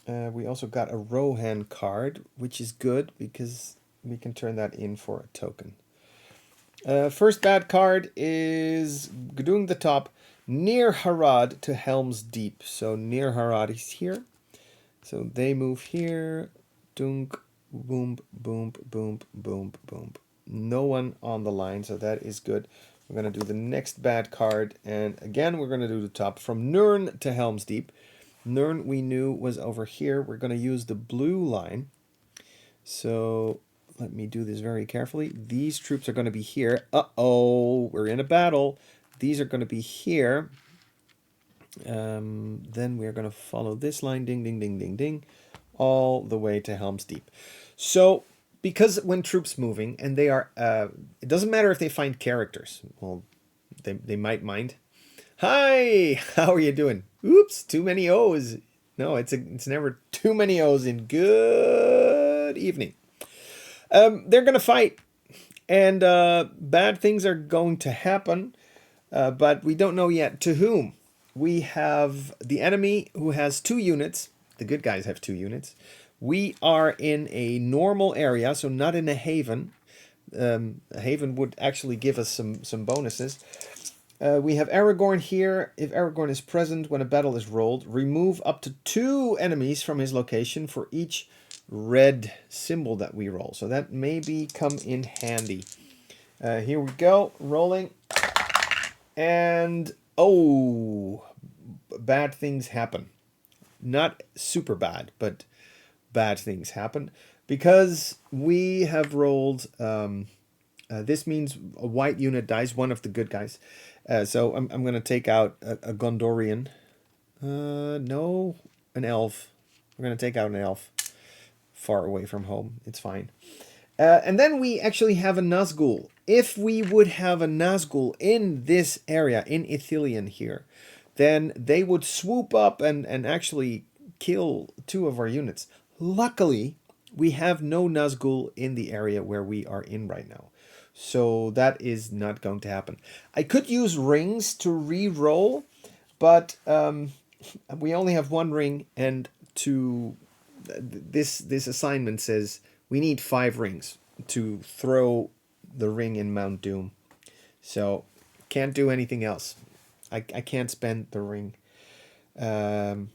We also got a Rohan card, which is good because we can turn that in for a token. First bad card is doing the top near Harad to Helm's Deep. So near Harad is here. So they move here. Dunk, boom, boom, boom, boom, boom. No one on the line, so that is good. We're going to do the next bad card, and again we're going to do the top from Nirn to Helm's Deep. Nirn we knew was over here. We're going to use the blue line. So let me do this very carefully. These troops are going to be here. Uh-oh, we're in a battle. These are going to be here. Then we're going to follow this line, ding, ding, ding, ding, ding, all the way to Helm's Deep. So because when troops moving, and they are, it doesn't matter if they find characters. Well, they might mind. Hi, how are you doing? Oops, too many O's. No, it's never too many O's in good evening. They're gonna fight, and bad things are going to happen, but we don't know yet to whom. We have the enemy who has 2 units. The good guys have 2 units. We are in a normal area, so not in a haven. A haven would actually give us some bonuses. We have Aragorn here. If Aragorn is present when a battle is rolled, remove up to 2 enemies from his location for each red symbol that we roll. So that maybe come in handy. Here we go, rolling. And, oh, bad things happen. Not super bad, but bad things happen. Because we have rolled, this means a white unit dies, one of the good guys. So I'm going to take out a Gondorian. No, an elf. We're going to take out an elf. Far away from home. It's fine. And then we actually have a Nazgul. If we would have a Nazgul in this area, in Ithilien here, then they would swoop up and actually kill 2 of our units. Luckily, we have no Nazgul in the area where we are in right now. So that is not going to happen. I could use rings to re-roll, but we only have 1 ring, and to this assignment says we need 5 rings to throw the ring in Mount Doom. So can't do anything else. I can't spend the ring. The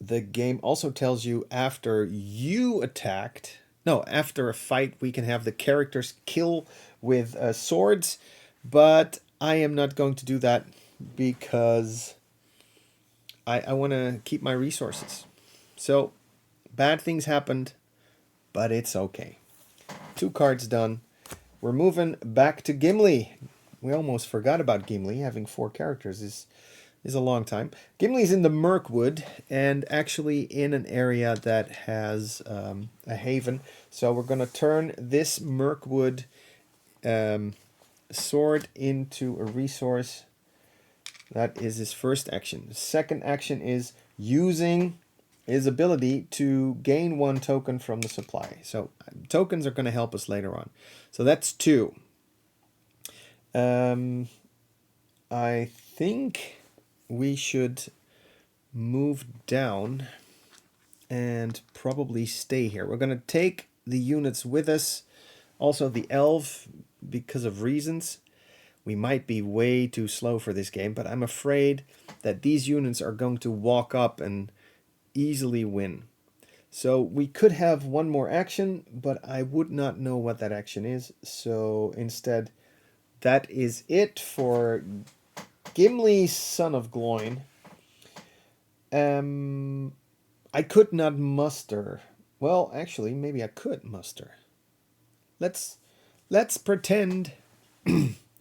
game also tells you after you attacked, no, after a fight, we can have the characters kill with swords, but I am not going to do that because I want to keep my resources. So bad things happened, but it's okay. 2 cards done. We're moving back to Gimli. We almost forgot about Gimli. Having 4 characters is a long time. Gimli's in the Mirkwood, and actually in an area that has a haven. So we're going to turn this Mirkwood sword into a resource. That is his first action. The second action is using his ability to gain 1 token from the supply. So tokens are going to help us later on. So that's 2. I think we should move down and probably stay here. We're going to take the units with us. Also the elf, because of reasons. We might be way too slow for this game, but I'm afraid that these units are going to walk up and easily win. So we could have 1 more action, but I would not know what that action is. So instead, that is it for Gimli, son of Gloin. I could not muster. Well, actually, maybe I could muster. Let's pretend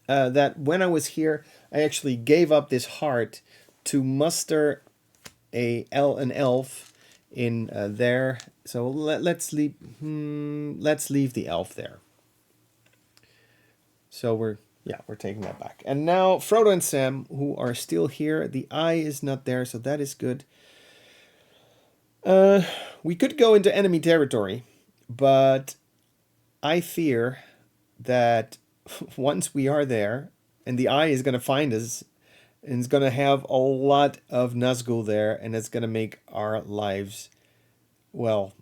that when I was here, I actually gave up this heart to muster an elf in there. So let's leave the elf there. So we're taking that back. And now Frodo and Sam, who are still here. The eye is not there, so that is good. We could go into enemy territory, but I fear that once we are there, and the eye is going to find us, and it's going to have a lot of Nazgul there, and it's going to make our lives, well,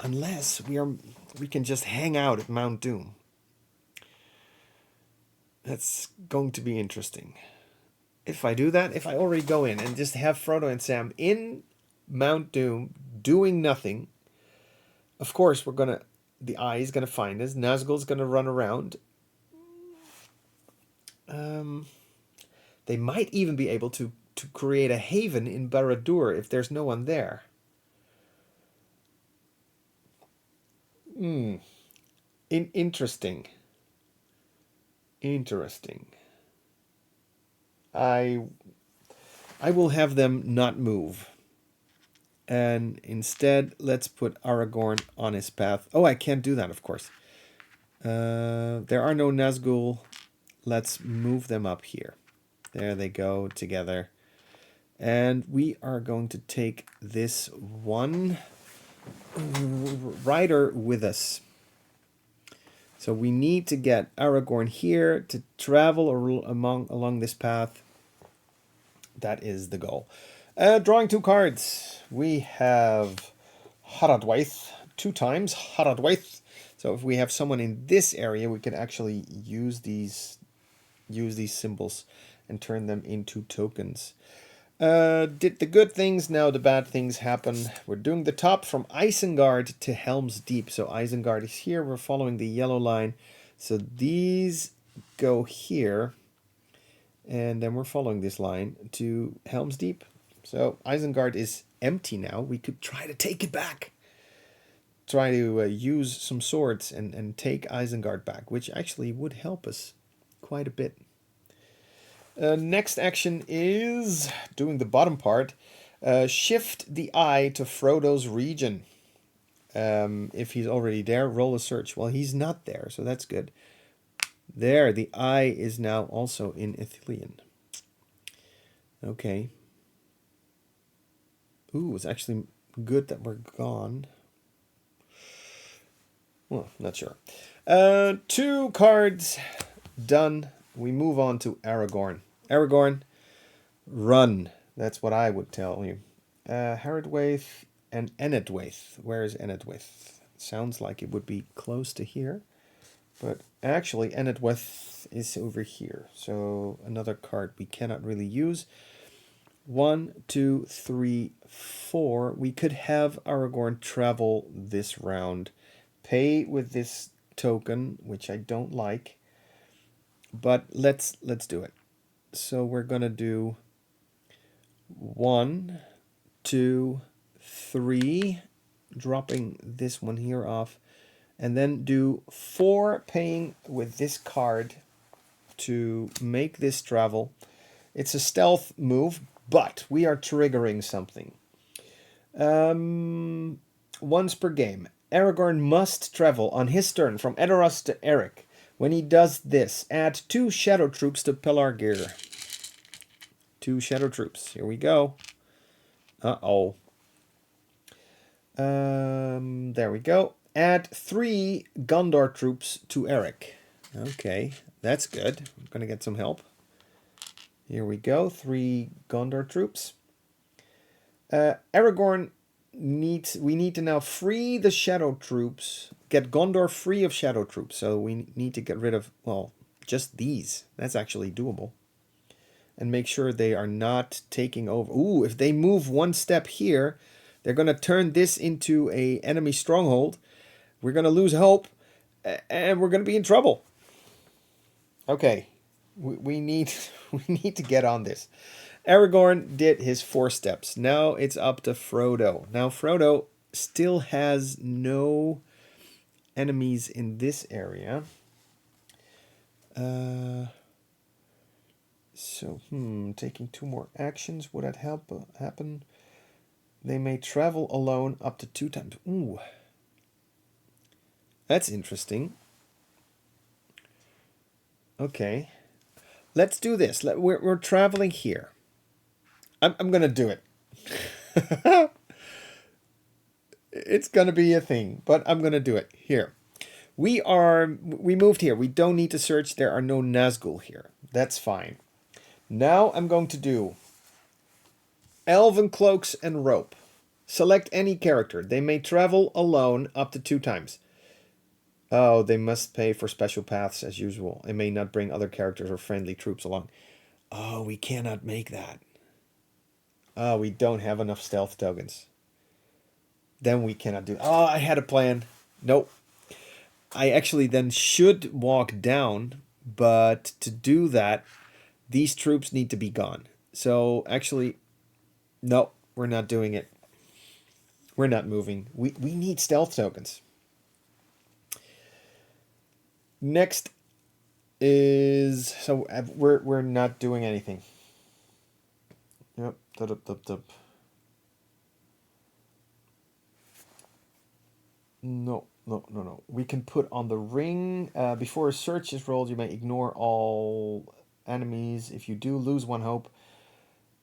unless we can just hang out at Mount Doom. That's going to be interesting. If I do that, if I already go in and just have Frodo and Sam in Mount Doom doing nothing, of course the eye is gonna find us. Nazgul's gonna run around. They might even be able to create a haven in Barad-dûr if there's no one there. Interesting. I will have them not move. And instead, let's put Aragorn on his path. Oh, I can't do that, of course. There are no Nazgul. Let's move them up here. There they go together. And we are going to take this one rider with us. So we need to get Aragorn here to travel along this path. That is the goal. Drawing 2 cards. We have Haradwaith 2 times. Haradwaith. So if we have someone in this area, we can actually use these symbols and turn them into tokens. Did the good things, now the bad things happen. We're doing the top from Isengard to Helm's Deep. So Isengard is here. We're following the yellow line. So these go here. And then we're following this line to Helm's Deep. So Isengard is empty now. We could try to take it back. Try to use some swords and take Isengard back, which actually would help us quite a bit. Next action is doing the bottom part. Shift the eye to Frodo's region. If he's already there, roll a search. Well, he's not there, so that's good. There, the eye is now also in Ithilien. Okay. Ooh, it's actually good that we're gone. Well, not sure. 2 cards done. We move on to Aragorn. Aragorn, run. That's what I would tell you. Haradwaith and Enedwaith. Where is Enedwaith? Sounds like it would be close to here. But actually, Enedwaith is over here. So another card we cannot really use. 1, 2, 3, 4. We could have Aragorn travel this round. Pay with this token, which I don't like. But let's do it. So we're gonna do 1, 2, 3, dropping this one here off, and then do 4 paying with this card to make this travel. It's a stealth move, but we are triggering something. Once per game, Aragorn must travel on his turn from Edoras to Eric. When he does this, add 2 shadow troops to Pelargir. 2 shadow troops. Here we go. Uh-oh. There we go. Add 3 Gondor troops to Eric. Okay, that's good. I'm going to get some help. Here we go. 3 Gondor troops. Aragorn we need to now free the shadow troops. Get Gondor free of shadow troops. So we need to get rid of, well, just these. That's actually doable. And make sure they are not taking over. Ooh, if they move 1 step here, they're going to turn this into a enemy stronghold. We're going to lose hope, and we're going to be in trouble. Okay, we need to get on this. Aragorn did his 4 steps. Now it's up to Frodo. Now Frodo still has no enemies in this area. So, taking 2 more actions. Would that happen? They may travel alone up to 2 times. Ooh. That's interesting. Okay. Let's do this. We're traveling here. I'm going to do it. It's going to be a thing, but I'm going to do it. Here. We moved here. We don't need to search. There are no Nazgul here. That's fine. Now I'm going to do Elven Cloaks and Rope. Select any character. They may travel alone up to 2 times. Oh, they must pay for special paths as usual. It may not bring other characters or friendly troops along. Oh, we cannot make that. Oh, we don't have enough stealth tokens. Then we cannot do... Oh, I had a plan. Nope. I actually then should walk down, but to do that, these troops need to be gone. So, actually, no, we're not doing it. We're not moving. We need stealth tokens. Next is... So, we're not doing anything. Yep. No. We can put on the ring. Before a search is rolled, you may ignore all enemies. If you do, lose 1 hope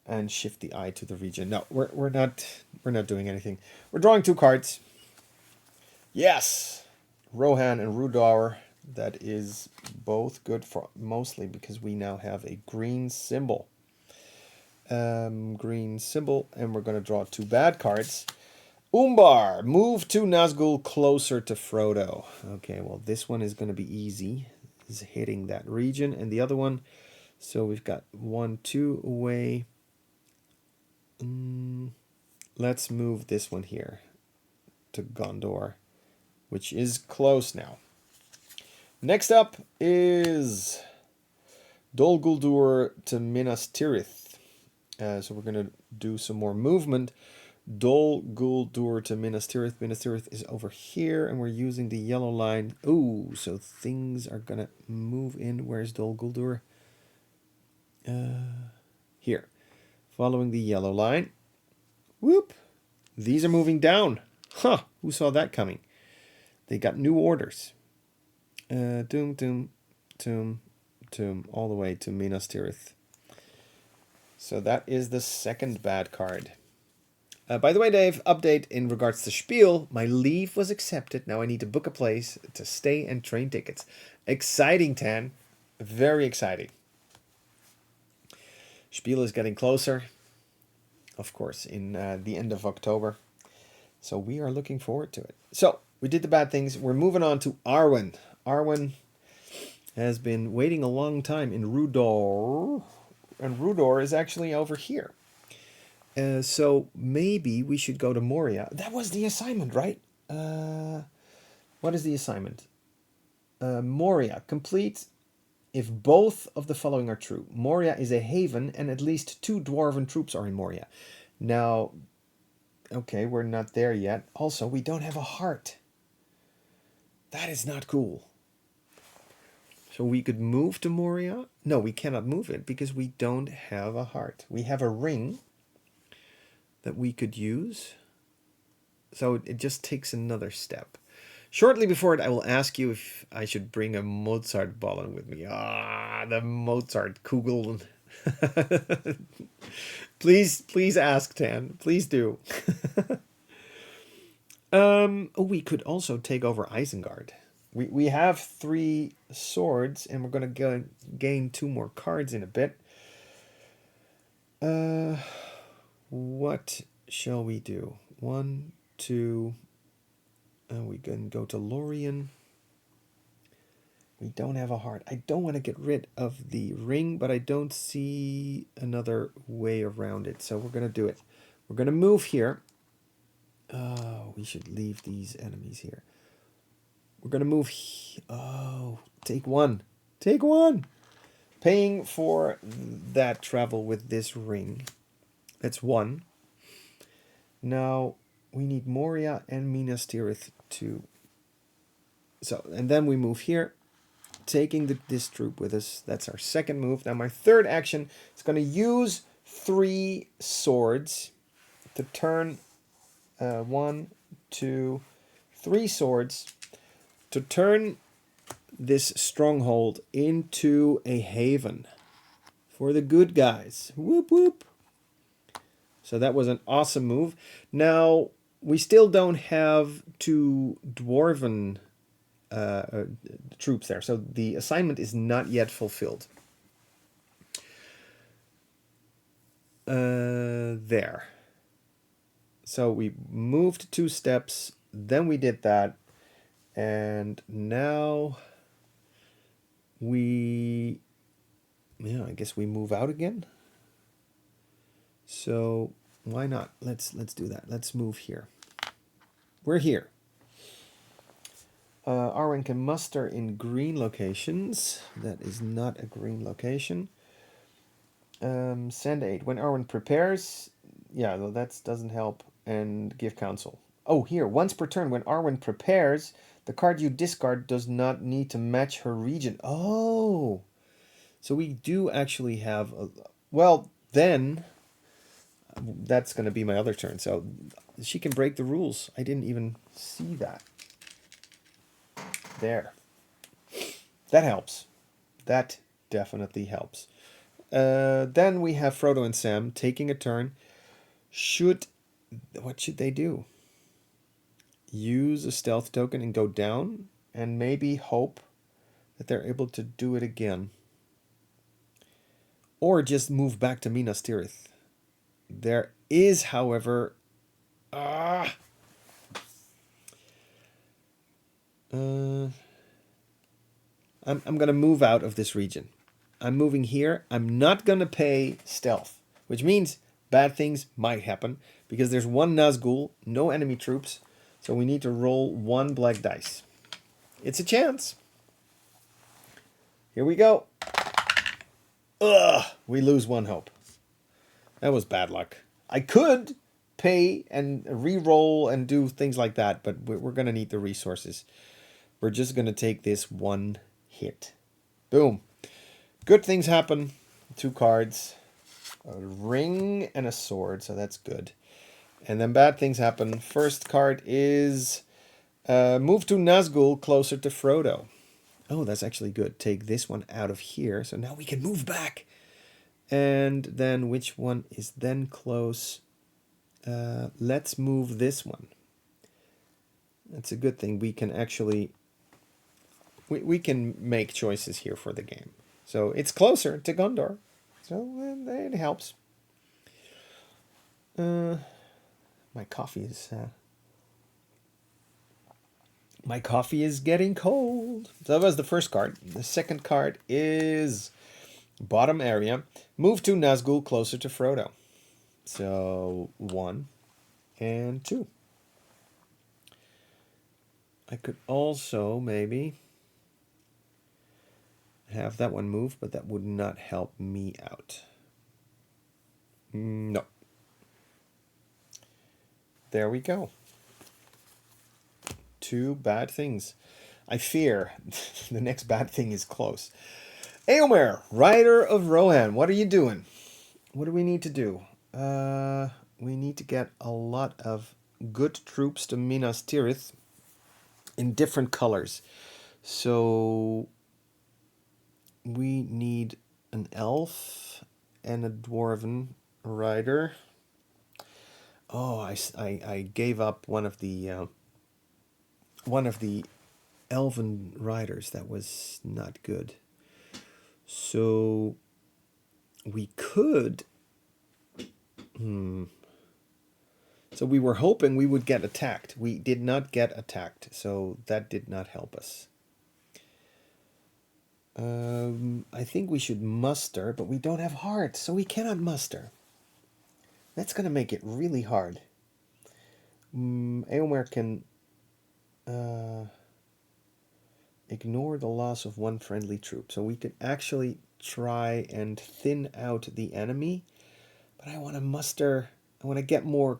and shift the eye to the region. No, we're not doing anything. We're drawing 2 cards. Yes, Rohan and Rudar. That is both good for mostly because we now have a green symbol. Green symbol, and we're going to draw 2 bad cards. Umbar, move to Nazgul closer to Frodo. Okay, well, this one is going to be easy. Is hitting that region, and the other one. So we've got 1, 2 away. Let's move this one here to Gondor, which is close now. Next up is Dol Guldur to Minas Tirith. So we're going to do some more movement. Dol Guldur to Minas Tirith. Minas Tirith is over here, and we're using the yellow line. Ooh, so things are going to move in. Where's Dol Guldur? Here. Following the yellow line. Whoop. These are moving down. Huh. Who saw that coming? They got new orders. Doom, doom, doom, doom, all the way to Minas Tirith. So that is the second bad card. By the way, Dave, update in regards to Spiel. My leave was accepted. Now I need to book a place to stay and train tickets. Exciting, Tan. Very exciting. Spiel is getting closer. Of course, in the end of October. So we are looking forward to it. So, we did the bad things. We're moving on to Arwen. Arwen has been waiting a long time in Rudor. And Rudor is actually over here. So maybe we should go to Moria. That was the assignment, right? What is the assignment? Moria. Complete if both of the following are true. Moria is a haven and at least 2 dwarven troops are in Moria. Now, okay, we're not there yet. Also, we don't have a heart. That is not cool. So we could move to Moria. No, we cannot move it because we don't have a heart. We have a ring that we could use. So it just takes another step. Shortly before it, I will ask you if I should bring a Mozart ballon with me. Ah, the Mozart Kugel. Please ask, Tan. Please do. We could also take over Isengard. We have 3 swords, and we're going to gain 2 more cards in a bit. What shall we do? 1, 2... we can go to Lorien. We don't have a heart. I don't want to get rid of the ring, but I don't see another way around it. So we're going to do it. We're going to move here. Oh, we should leave these enemies here. We're going to move. Oh, take 1. Take 1. Paying for that travel with this ring. That's 1. Now, we need Moria and Minas Tirith too. So, and then we move here, taking this troop with us. That's our second move. Now, my third action is going to use 3 swords to turn 1, 2, 3 swords to turn this stronghold into a haven for the good guys. Whoop, whoop. So that was an awesome move. Now, we still don't have 2 dwarven troops there. So the assignment is not yet fulfilled. There. So we moved 2 steps. Then we did that. And now I guess we move out again. So why not? Let's do that. Let's move here. We're here. Arwen can muster in green locations. That is not a green location. Send aid. When Arwen prepares, yeah, though that doesn't help. And give counsel. Oh, here. Once per turn, when Arwen prepares, the card you discard does not need to match her region. Oh, so we do actually have a... Well, then that's going to be my other turn. So she can break the rules. I didn't even see that. There. That helps. That definitely helps. Then we have Frodo and Sam taking a turn. What should they do? Use a stealth token and go down, and maybe hope that they're able to do it again. Or just move back to Minas Tirith. There is, however... I'm going to move out of this region. I'm moving here. I'm not going to pay stealth, which means bad things might happen because there's one Nazgul, no enemy troops, so we need to roll one black dice. It's a chance. Here we go. Ugh, we lose one hope. That was bad luck. I could pay and re-roll and do things like that, but we're going to need the resources. We're just going to take this one hit. Boom. Good things happen. 2 cards. A ring and a sword, so that's good. And then bad things happen. First card is move to Nazgul closer to Frodo. Oh, that's actually good. Take this one out of here, so now we can move back. And then which one is then close? Let's move this one. That's a good thing. We can actually... We can make choices here for the game. So it's closer to Gondor. So it helps. My coffee is getting cold. So that was the first card. The second card is bottom area. Move to Nazgul closer to Frodo. So 1 and 2. I could also maybe have that one move, but that would not help me out. No. There we go. 2 bad things. I fear the next bad thing is close. Eomer, Rider of Rohan, what are you doing? What do we need to do? We need to get a lot of good troops to Minas Tirith in different colors. So we need an elf and a dwarven rider. Oh, I gave up one of the elven riders. That was not good. So we could... So we were hoping we would get attacked. We did not get attacked, so that did not help us. I think we should muster, but we don't have hearts, so we cannot muster. That's going to make it really hard. Eomer can ignore the loss of 1 friendly troop. So we could actually try and thin out the enemy. But I want to muster, I want to get more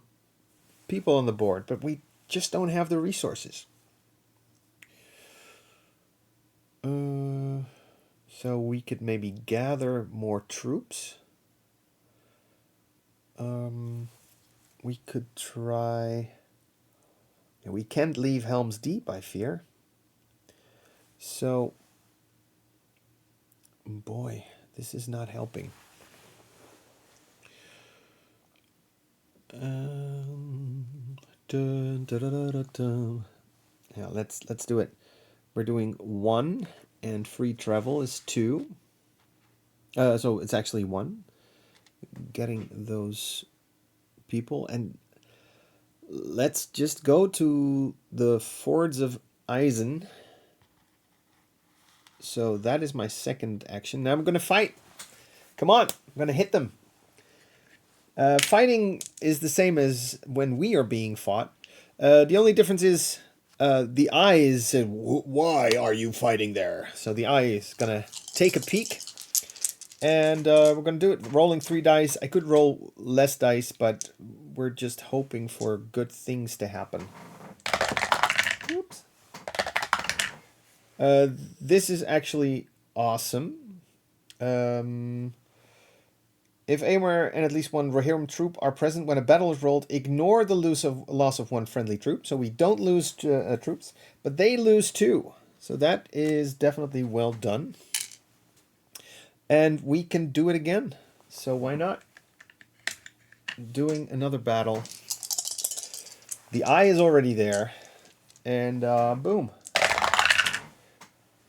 people on the board, but we just don't have the resources. So we could maybe gather more troops. We could try... Yeah, we can't leave Helm's Deep, I fear. So, boy, this is not helping. Yeah, let's do it. We're doing 1, and free travel is 2. So it's actually 1. Getting those people, and let's just go to the Fords of Eisen. So that is my second action. Now I'm going to fight. Come on, I'm going to hit them. Fighting is the same as when we are being fought. The only difference is the eye is, why are you fighting there? So the eye is going to take a peek. And we're going to do it rolling 3 dice. I could roll less dice, but we're just hoping for good things to happen. Oops. This is actually awesome. If Eomer and at least 1 Rohirrim troop are present when a battle is rolled, ignore the loss of 1 friendly troop. So we don't lose troops, but they lose 2. So that is definitely well done. And we can do it again. So why not? Doing another battle. The eye is already there. And boom.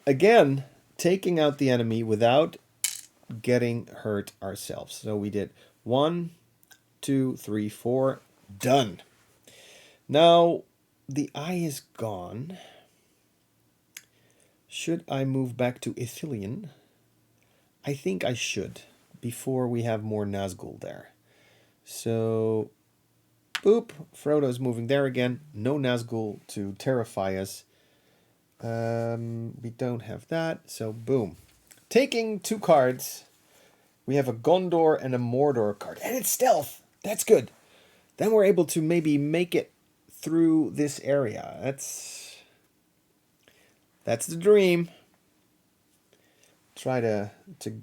Again, taking out the enemy without getting hurt ourselves. So we did 1, 2, 3, 4. Done. Now, the eye is gone. Should I move back to Ithilien? I think I should, before we have more Nazgul there. So, boop, Frodo's moving there again. No Nazgul to terrify us. We don't have that, so boom. Taking 2 cards, we have a Gondor and a Mordor card. And it's stealth! That's good. Then we're able to maybe make it through this area. That's the dream. Try to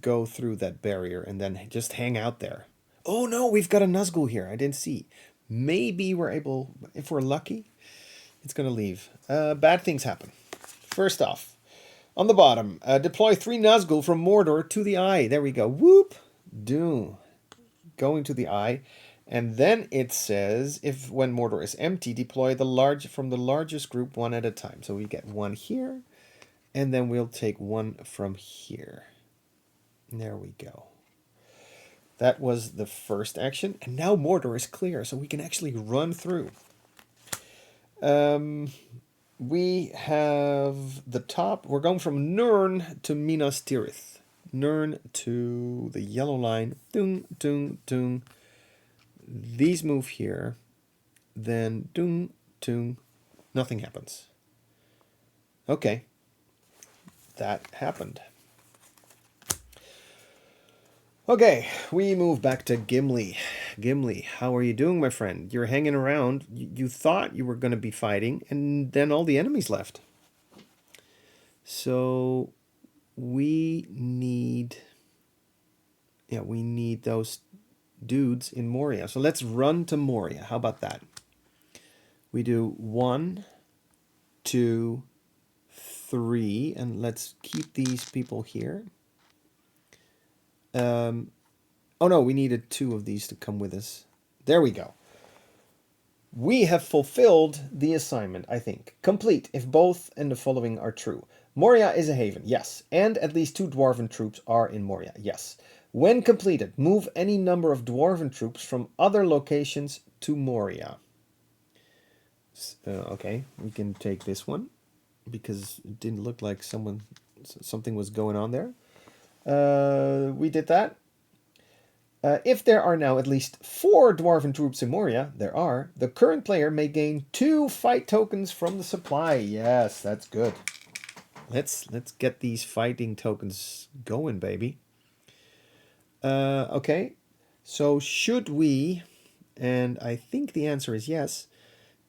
go through that barrier and then just hang out there. Oh no, we've got a Nazgul here. I didn't see. Maybe we're able, if we're lucky, it's going to leave. Bad things happen. First off, on the bottom, deploy 3 Nazgul from Mordor to the eye. There we go. Whoop. Doom. Going to the eye. And then it says, if when Mordor is empty, deploy from the largest group 1 at a time. So we get 1 here. And then we'll take 1 from here. There we go. That was the first action. And now Mordor is clear, so we can actually run through. We have the top. We're going from Nurn to Minas Tirith. Nurn to the yellow line. Dung, dung, dung. These move here. Then dung, dung. Nothing happens. Okay. That happened. Okay, we move back to Gimli. Gimli, how are you doing, my friend? You're hanging around. You thought you were going to be fighting, and then all the enemies left. So we need those dudes in Moria. So let's run to Moria. How about that? We do 1, 2, 3, and let's keep these people here. Oh no, we needed 2 of these to come with us. There we go. We have fulfilled the assignment, I think. Complete, if both and the following are true. Moria is a haven, yes. And at least 2 dwarven troops are in Moria, yes. When completed, move any number of dwarven troops from other locations to Moria. Okay, we can take this one, because it didn't look like something was going on there. We did that. If there are now at least 4 dwarven troops in Moria, the current player may gain 2 fight tokens from the supply. Yes, that's good. Let's get these fighting tokens going, baby. Okay, so should we, and I think the answer is yes,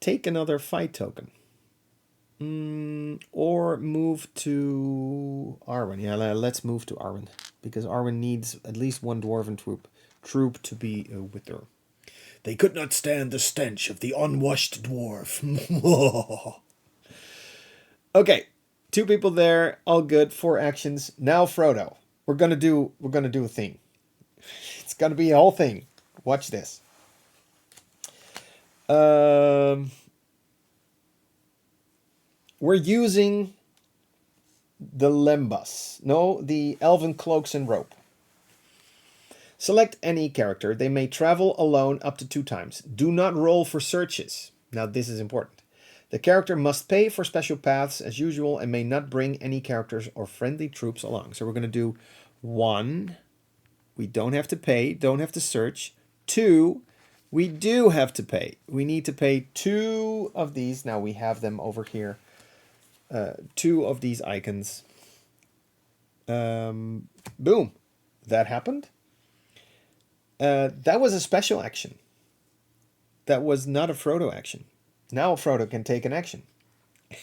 take another fight token? Or move to Arwen. Yeah, let's move to Arwen, because Arwen needs at least 1 dwarven troop to be with her. They could not stand the stench of the unwashed dwarf. Okay, 2 people there, all good. 4 actions. Now Frodo, we're gonna do a thing. It's gonna be a whole thing. Watch this. We're using the Lembas. No, the Elven Cloaks and Rope. Select any character. They may travel alone up to 2 times. Do not roll for searches. Now this is important. The character must pay for special paths as usual and may not bring any characters or friendly troops along. So we're going to do 1. We don't have to pay, don't have to search. 2. We do have to pay. We need to pay 2 of these. Now we have them over here. 2 of these icons. Boom. That happened. That was a special action. That was not a Frodo action. Now Frodo can take an action.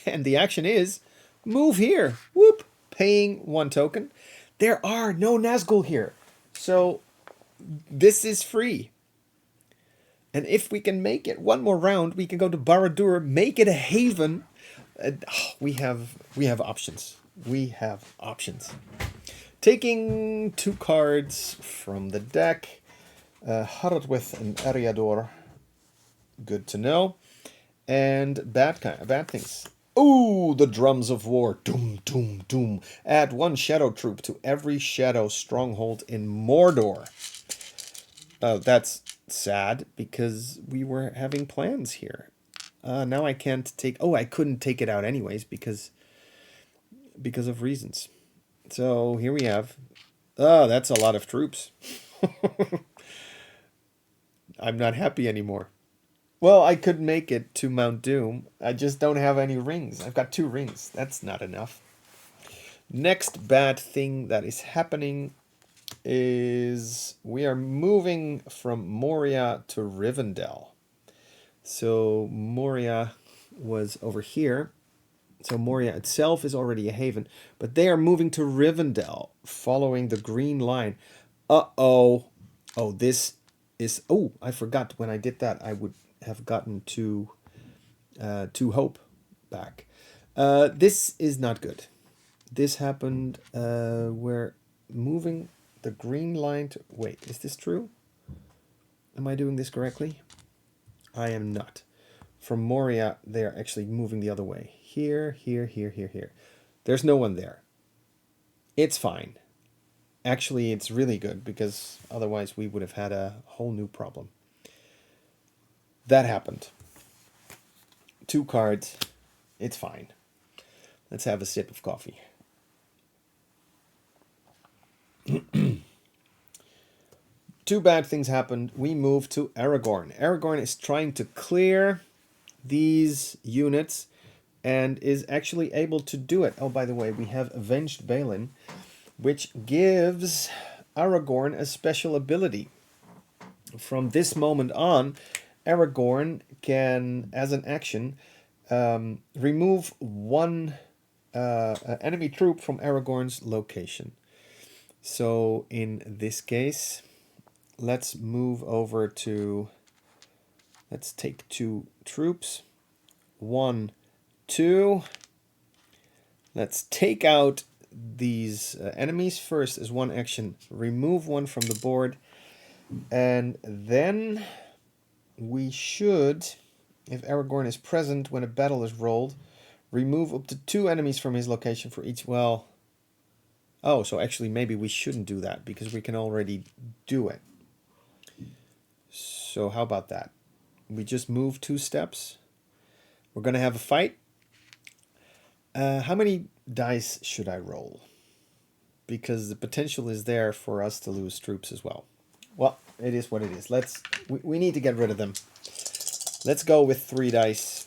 And the action is move here. Whoop. Paying 1 token. There are no Nazgul here. So this is free. And if we can make it 1 more round, we can go to Barad-dûr, make it a haven. We have options. We have options. Taking 2 cards from the deck. Harrowth and Eriador. Good to know. And bad things. Ooh, the drums of war. Doom, doom, doom. Add 1 shadow troop to every shadow stronghold in Mordor. That's sad because we were having plans here. Now I can't take... Oh, I couldn't take it out anyways because of reasons. So here we have... Oh, that's a lot of troops. I'm not happy anymore. Well, I could make it to Mount Doom. I just don't have any rings. I've got 2 rings. That's not enough. Next bad thing that is happening is we are moving from Moria to Rivendell. So Moria was over here. So Moria itself is already a haven. But they are moving to Rivendell, following the green line. Uh-oh. Oh, this is... Oh, I forgot when I did that I would have gotten 2 hope back. This is not good. This happened... we're moving the green line to... Wait, is this true? Am I doing this correctly? I am not. From Moria, they are actually moving the other way. Here, here, here, here, here. There's no one there. It's fine. Actually, it's really good because otherwise we would have had a whole new problem. That happened. 2 cards. It's fine. Let's have a sip of coffee. Two bad things happened. We moved to Aragorn. Aragorn is trying to clear these units and is actually able to do it. Oh, by the way, we have Avenged Balin, which gives Aragorn a special ability. From this moment on, Aragorn can, as an action, remove 1 enemy troop from Aragorn's location. So in this case, let's move over to... Let's take 2 troops. 1, 2. Let's take out these enemies first as 1 action. Remove 1 from the board. And then we should, if Aragorn is present when a battle is rolled, remove up to 2 enemies from his location for each... Well... Oh, so actually maybe we shouldn't do that because we can already do it. So how about that? We just move 2 steps. We're going to have a fight. How many dice should I roll? Because the potential is there for us to lose troops as well. Well, it is what it is. We need to get rid of them. Let's go with 3 dice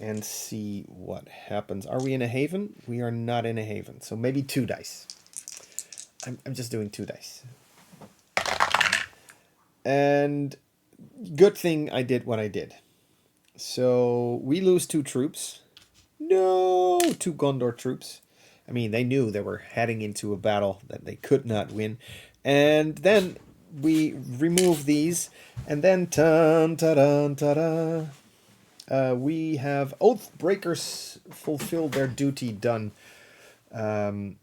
and see what happens. Are we in a haven? We are not in a haven. So maybe 2 dice. I'm just doing 2 dice. And good thing I did what I did. So we lose 2 troops. No, 2 Gondor troops. I mean, they knew they were heading into a battle that they could not win. And then we remove these. And then, we have Oathbreakers fulfill their duty done. That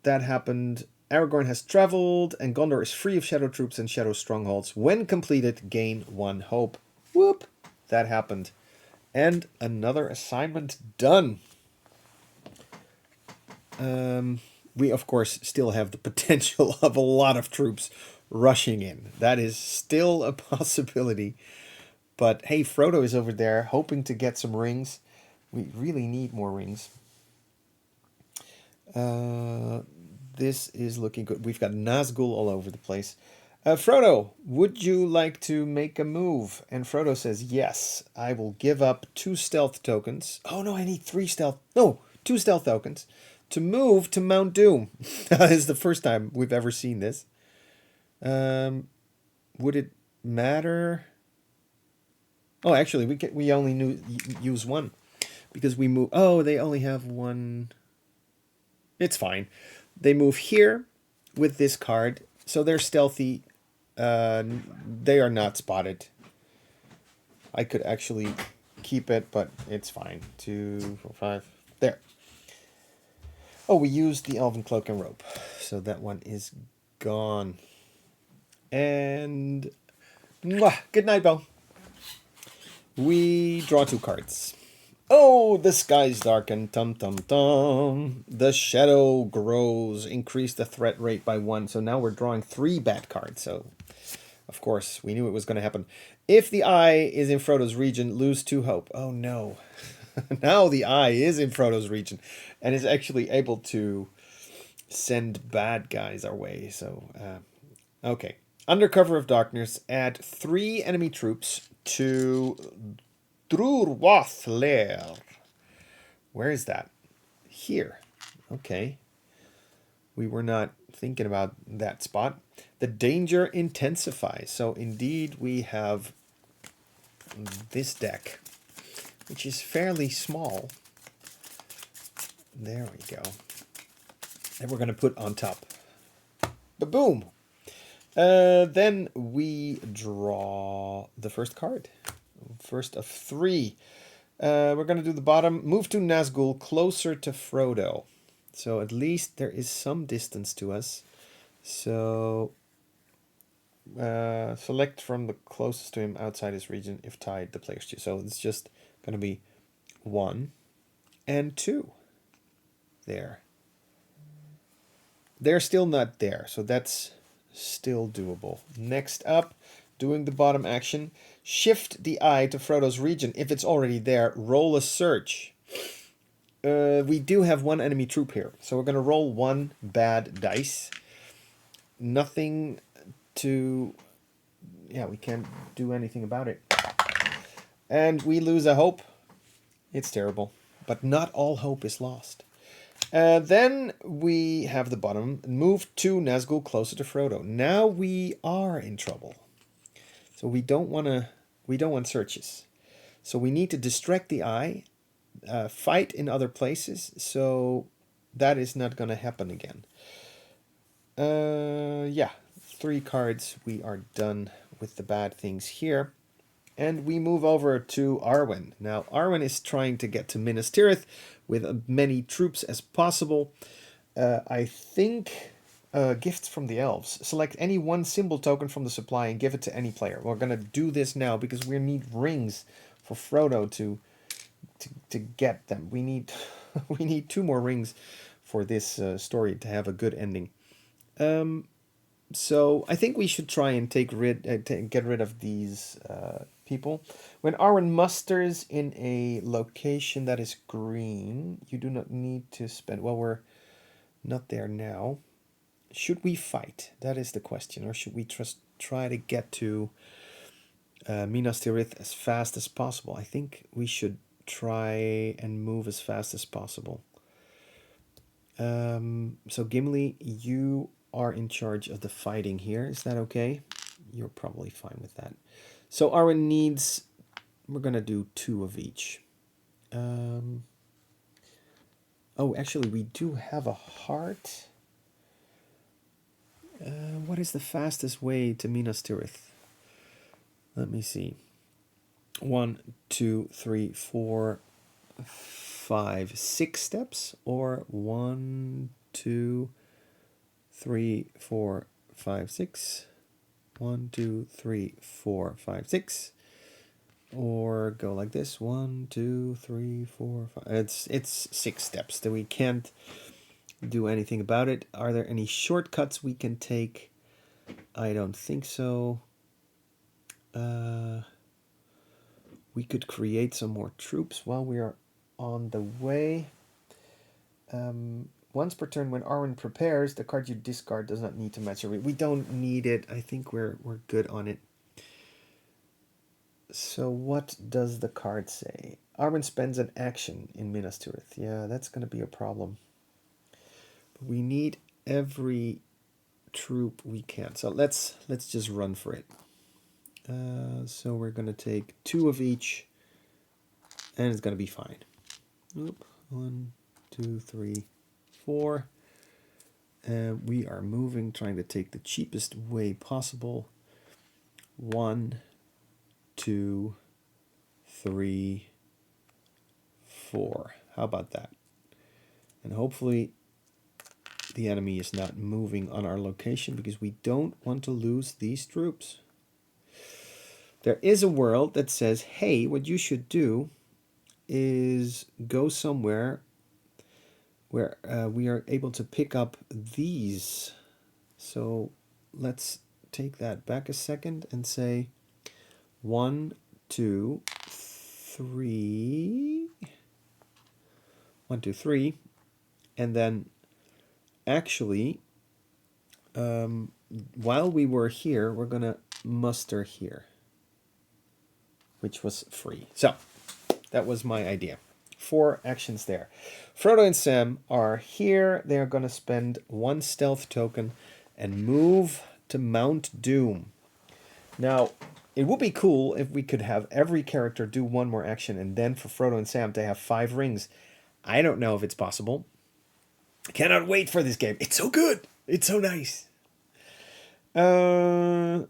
happened. Aragorn has traveled, and Gondor is free of shadow troops and shadow strongholds. When completed, gain 1 hope. Whoop! That happened. And another assignment done. We, of course, still have the potential of a lot of troops rushing in. That is still a possibility. But hey, Frodo is over there hoping to get some rings. We really need more rings. This is looking good. We've got Nazgul all over the place. Frodo, would you like to make a move? And Frodo says, yes, I will give up 2 stealth tokens. Oh, no, I need 3 stealth. No, 2 stealth tokens to move to Mount Doom. This is the first time we've ever seen this. Would it matter? Oh, actually, we only use 1 because we move. Oh, they only have 1. It's fine. They move here with this card, so they're stealthy. They are not spotted. I could actually keep it, but it's fine. 2, 4, 5. There. Oh, we used the Elven Cloak and Rope, so that one is gone. And mwah, good night, Bo. We draw 2 cards. Oh, the skies darken. Tum tum tum. The shadow grows. Increase the threat rate by 1. So now we're drawing 3 bad cards. So, of course, we knew it was going to happen. If the eye is in Frodo's region, lose 2 hope. Oh no. Now the eye is in Frodo's region and is actually able to send bad guys our way. So, okay. Under cover of darkness, add 3 enemy troops to Drurwath Lair. Where is that? Here. Okay. We were not thinking about that spot. The danger intensifies. So indeed we have this deck, which is fairly small. There we go. And we're going to put on top. Ba-boom! Then we draw the first card. First of 3. We're going to do the bottom. Move to Nazgul, closer to Frodo. So at least there is some distance to us. So select from the closest to him outside his region if tied the player's choose. So it's just going to be 1 and 2. There. They're still not there, so that's still doable. Next up, doing the bottom action. Shift the eye to Frodo's region. If it's already there, roll a search. We do have 1 enemy troop here, so we're going to roll 1 bad dice. Nothing to... Yeah, we can't do anything about it. And we lose a hope. It's terrible. But not all hope is lost. Then we have the bottom. Move to Nazgul closer to Frodo. Now we are in trouble. So we don't want searches. So we need to distract the eye, fight in other places. So that is not going to happen again. Yeah, 3 cards. We are done with the bad things here. And we move over to Arwen. Now, Arwen is trying to get to Minas Tirith with as many troops as possible. I think gifts from the elves. Select any 1 symbol token from the supply and give it to any player. We're going to do this now because we need rings for Frodo to get them. We need we need 2 more rings for this story to have a good ending. So I think we should try and get rid of these people. When Arwen musters in a location that is green, you do not need to spend... Well, we're not there now. Should we fight? That is the question. Or should we just try to get to Minas Tirith as fast as possible? I think we should try and move as fast as possible. So Gimli, you are in charge of the fighting here. Is that okay? You're probably fine with that. So Arwen needs... We're going to do 2 of each. Oh, actually, we do have a heart. What is the fastest way to Minas Tirith? Let me see. 1, 2, 3, 4, 5, 6 steps, or 1, 2, 3, 4, 5, 6. 1, 2, 3, 4, 5, 6. Or go like this. 1, 2, 3, 4, 5. It's 6 steps that we can't do anything about it. Are there any shortcuts we can take? I don't think so. We could create some more troops while we are on the way. Once per turn, when Arwen prepares, the card you discard does not need to match your... We don't need it. I think we're good on it. So what does the card say? Arwen spends an action in Minas Tirith. Yeah, that's going to be a problem. But we need every troop we can. So let's just run for it. So we're going to take 2 of each, and it's going to be fine. Oop, 1, 2, 3, 4. We are moving, trying to take the cheapest way possible. 1, 2, 3, 4. How about that? And hopefully the enemy is not moving on our location because we don't want to lose these troops. There is a world that says, hey, what you should do is go somewhere where we are able to pick up these. So let's take that back a second and say 1, 2, 3. 1, 2, 3. And then actually, while we were here, we're going to muster here, which was free. So that was my idea. 4 actions there. Frodo and Sam are here. They're going to spend 1 stealth token and move to Mount Doom. Now, it would be cool if we could have every character do 1 more action and then for Frodo and Sam to have 5 rings. I don't know if it's possible. I cannot wait for this game. It's so good. It's so nice. Oh,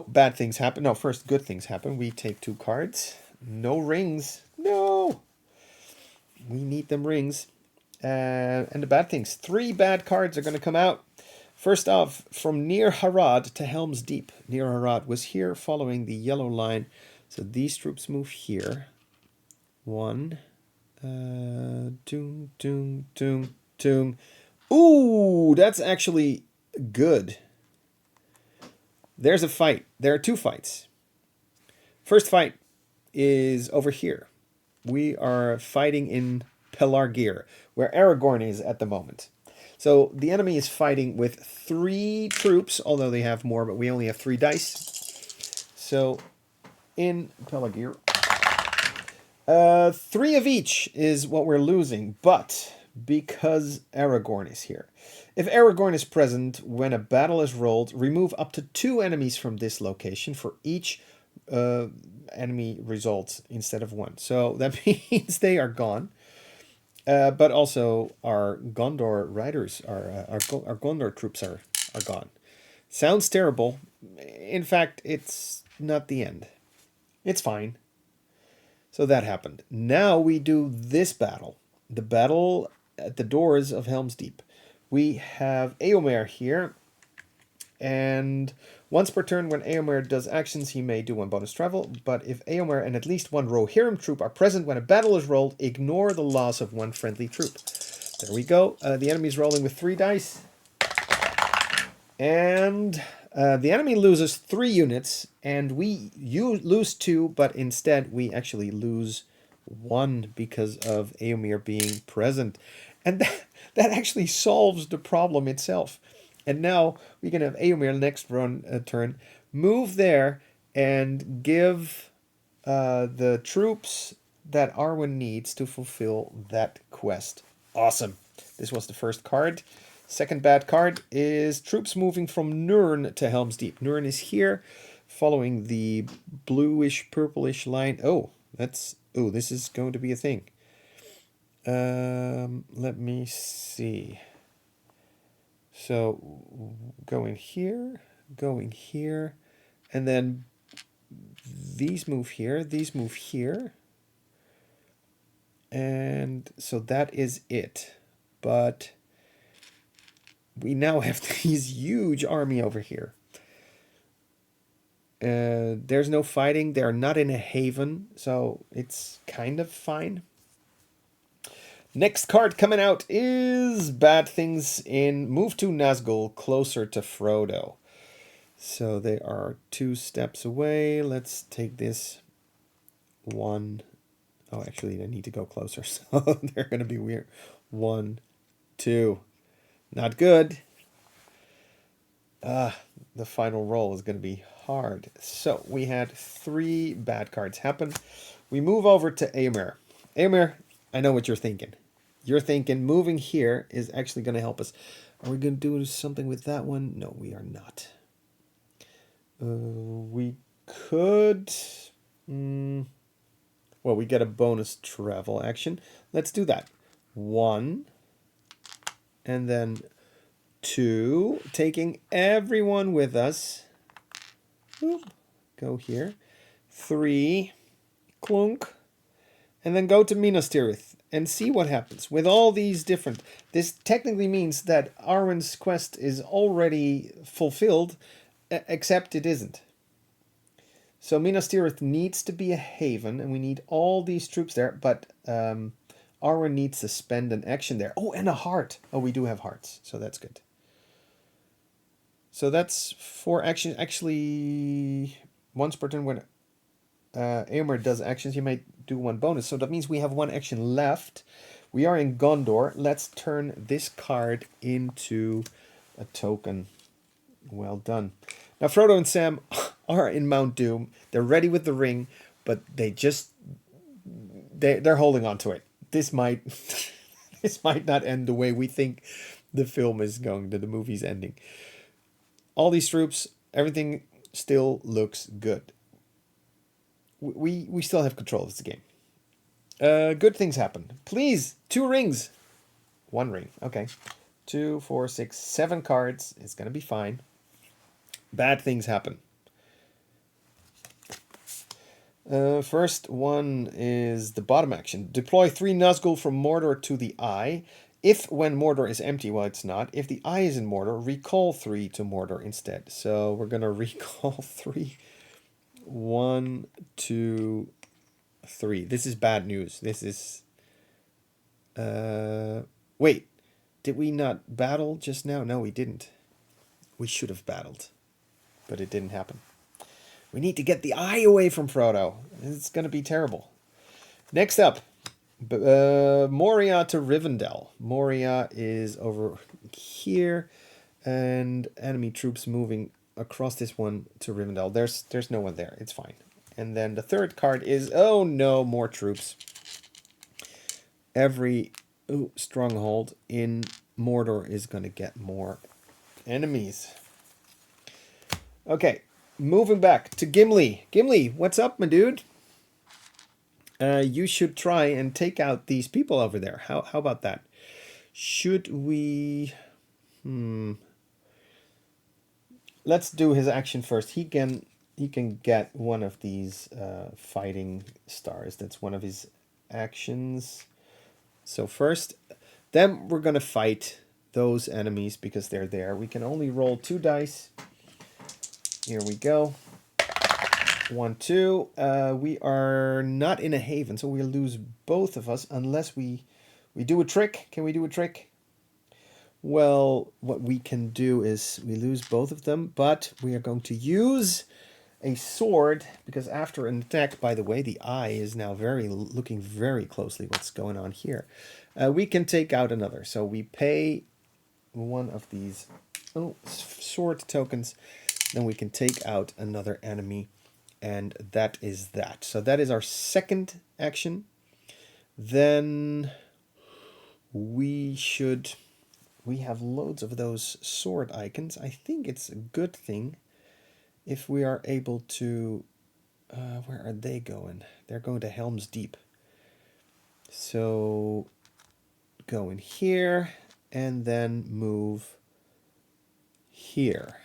bad things happen. No, first good things happen. We take 2 cards. No rings. No. We need them rings. And the bad things. 3 bad cards are going to come out. First off, from Near Harad to Helm's Deep. Near Harad was here following the yellow line. So these troops move here. 1. Doom, doom, doom, doom. Ooh, that's actually good. There's a fight. There are 2 fights. First fight is over here. We are fighting in Pelargir, where Aragorn is at the moment. So the enemy is fighting with 3 troops, although they have more, but we only have 3 dice. So in Pelargir, 3 of each is what we're losing, but because Aragorn is here. If Aragorn is present when a battle is rolled, remove up to 2 enemies from this location for each enemy result instead of 1. So that means they are gone. But also our Gondor riders, our Gondor troops are gone. Sounds terrible. In fact, it's not the end. It's fine. So that happened. Now we do this battle. The battle at the doors of Helm's Deep. We have Éomer here. And once per turn, when Éomer does actions, he may do 1 bonus travel. But if Éomer and at least 1 Rohirrim troop are present when a battle is rolled, ignore the loss of 1 friendly troop. There we go. The enemy's rolling with 3 dice. And the enemy loses 3 units. And you lose 2, but instead we actually lose 1 because of Éomer being present. And that actually solves the problem itself. And now we can have Éomer next turn move there and give the troops that Arwen needs to fulfill that quest. Awesome. This was the first card. Second bad card is troops moving from Nurn to Helm's Deep. Nurn is here following the bluish purplish line. Oh, this is going to be a thing. Let me see. So going here, and then these move here, and so that is it. But we now have these huge army over here. There's no fighting. They are not in a haven, so it's kind of fine. Next card coming out is Bad Things in Move to Nazgul, closer to Frodo. So they are 2 steps away. Let's take this 1. Oh, actually, they need to go closer, so they're going to be weird. 1, 2. Not good. The final roll is going to be hard. So we had 3 bad cards happen. We move over to Éomer. Éomer, I know what you're thinking. You're thinking moving here is actually going to help us. Are we going to do something with that one? No, we are not. We could... well, we get a bonus travel action. Let's do that. 1. And then 2. Taking everyone with us. Oop, go here. 3. Clunk. And then go to Minas Tirith. and see what happens. With all these different... This technically means that Arwen's quest is already fulfilled, except it isn't. So Minas Tirith needs to be a haven, and we need all these troops there, but Arwen needs to spend an action there. Oh, and a heart. Oh, we do have hearts, so that's good. So that's 4 actions. Actually, once per turn when Éomer does actions, you may do 1 bonus. So that means we have 1 action left. We are in Gondor. Let's turn this card into a token. Well done. Now Frodo and Sam are in Mount Doom. They're ready with the ring, but they're holding on to it. This might this might not end the way we think the film is going, the movie's ending. All these troops, everything still looks good. We still have control of this game. Good things happen. Please, 2 rings. 1 ring. Okay. 2, 4, 6, 7 cards. It's gonna be fine. Bad things happen. First one is the bottom action. Deploy 3 Nazgul from Mordor to the Eye. If when Mordor is empty, well, it's not. If the Eye is in Mordor, recall 3 to Mordor instead. So we're going to recall 3. 1, 2, 3. This is bad news. This is... Wait. Did we not battle just now? No, we didn't. We should have battled. But it didn't happen. We need to get the Eye away from Frodo. It's going to be terrible. Next up. Moria to Rivendell. Moria is over here. And enemy troops moving across this one to Rivendell. There's no one there. It's fine. And then the third card is... Oh no, more troops. Every stronghold in Mordor is going to get more enemies. Okay, moving back to Gimli. Gimli, what's up, my dude? You should try and take out these people over there. How about that? Should we... Let's do his action first. He can get one of these fighting stars. That's one of his actions. So first, then we're going to fight those enemies because they're there. We can only roll 2 dice. Here we go. 1, 2. We are not in a haven, so we'll lose both of us unless we do a trick. Can we do a trick? Well, what we can do is we lose both of them, but we are going to use a sword because after an attack, by the way, the Eye is now looking very closely what's going on here. We can take out another. So we pay one of these sword tokens. Then we can take out another enemy, and that is that. So that is our second action. Then we have loads of those sword icons. I think it's a good thing if we are able to... where are they going? They're going to Helm's Deep. So go in here and then move here.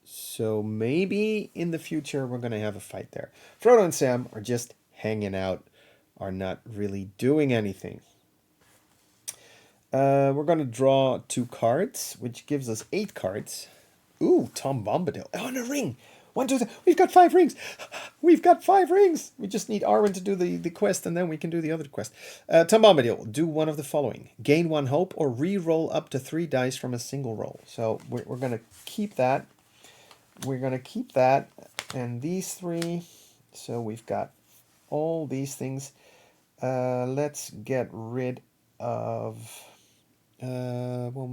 So maybe in the future we're going to have a fight there. Frodo and Sam are just hanging out, are not really doing anything. We're going to draw 2 cards, which gives us 8 cards. Ooh, Tom Bombadil. Oh, and a ring. 1, 2, 3. We've got 5 rings. We've got 5 rings. We just need Arwen to do the quest, and then we can do the other quest. Tom Bombadil, do one of the following. Gain 1 hope or re-roll up to 3 dice from a single roll. So we're going to keep that. We're going to keep that and these 3. So we've got all these things. Let's get rid of... well,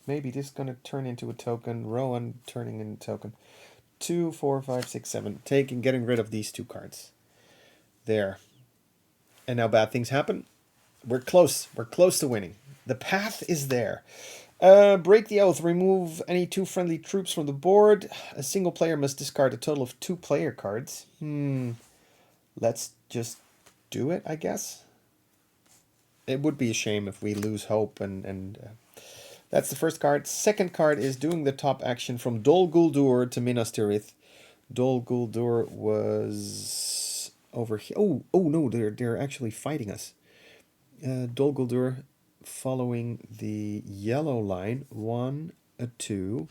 maybe this is going to turn into a token. Rowan turning into a token. 2, 4, 5, 6, 7. Getting rid of these 2 cards. There. And now bad things happen. We're close. We're close to winning. The path is there. Break the oath. Remove any 2 friendly troops from the board. A single player must discard a total of 2 player cards. Let's just do it, I guess. It would be a shame if we lose hope, and that's the first card. Second card is doing the top action from Dol Guldur to Minas Tirith. Dol Guldur was over here. Oh no, they're actually fighting us. Dol Guldur following the yellow line. 1, 2,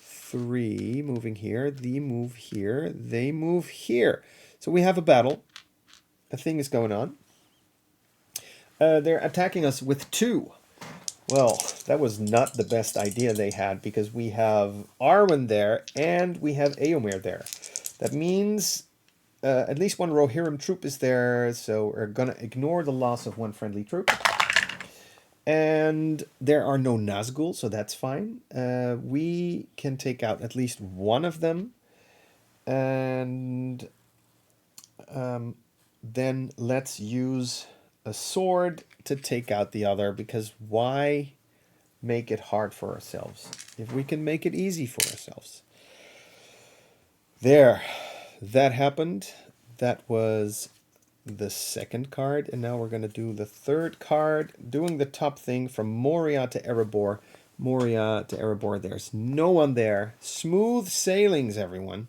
3, moving here. They move here. They move here. So we have a battle. A thing is going on. They're attacking us with 2. Well, that was not the best idea they had, because we have Arwen there and we have Eomer there. That means at least one Rohirrim troop is there, so we're going to ignore the loss of one friendly troop. And there are no Nazgul, so that's fine. We can take out at least one of them. And then let's use a sword to take out the other, because why make it hard for ourselves if we can make it easy for ourselves? There, that happened. That was the second card, and now we're going to do the third card, doing the top thing from Moria to Erebor. Moria to Erebor, there's no one there. Smooth sailings, everyone.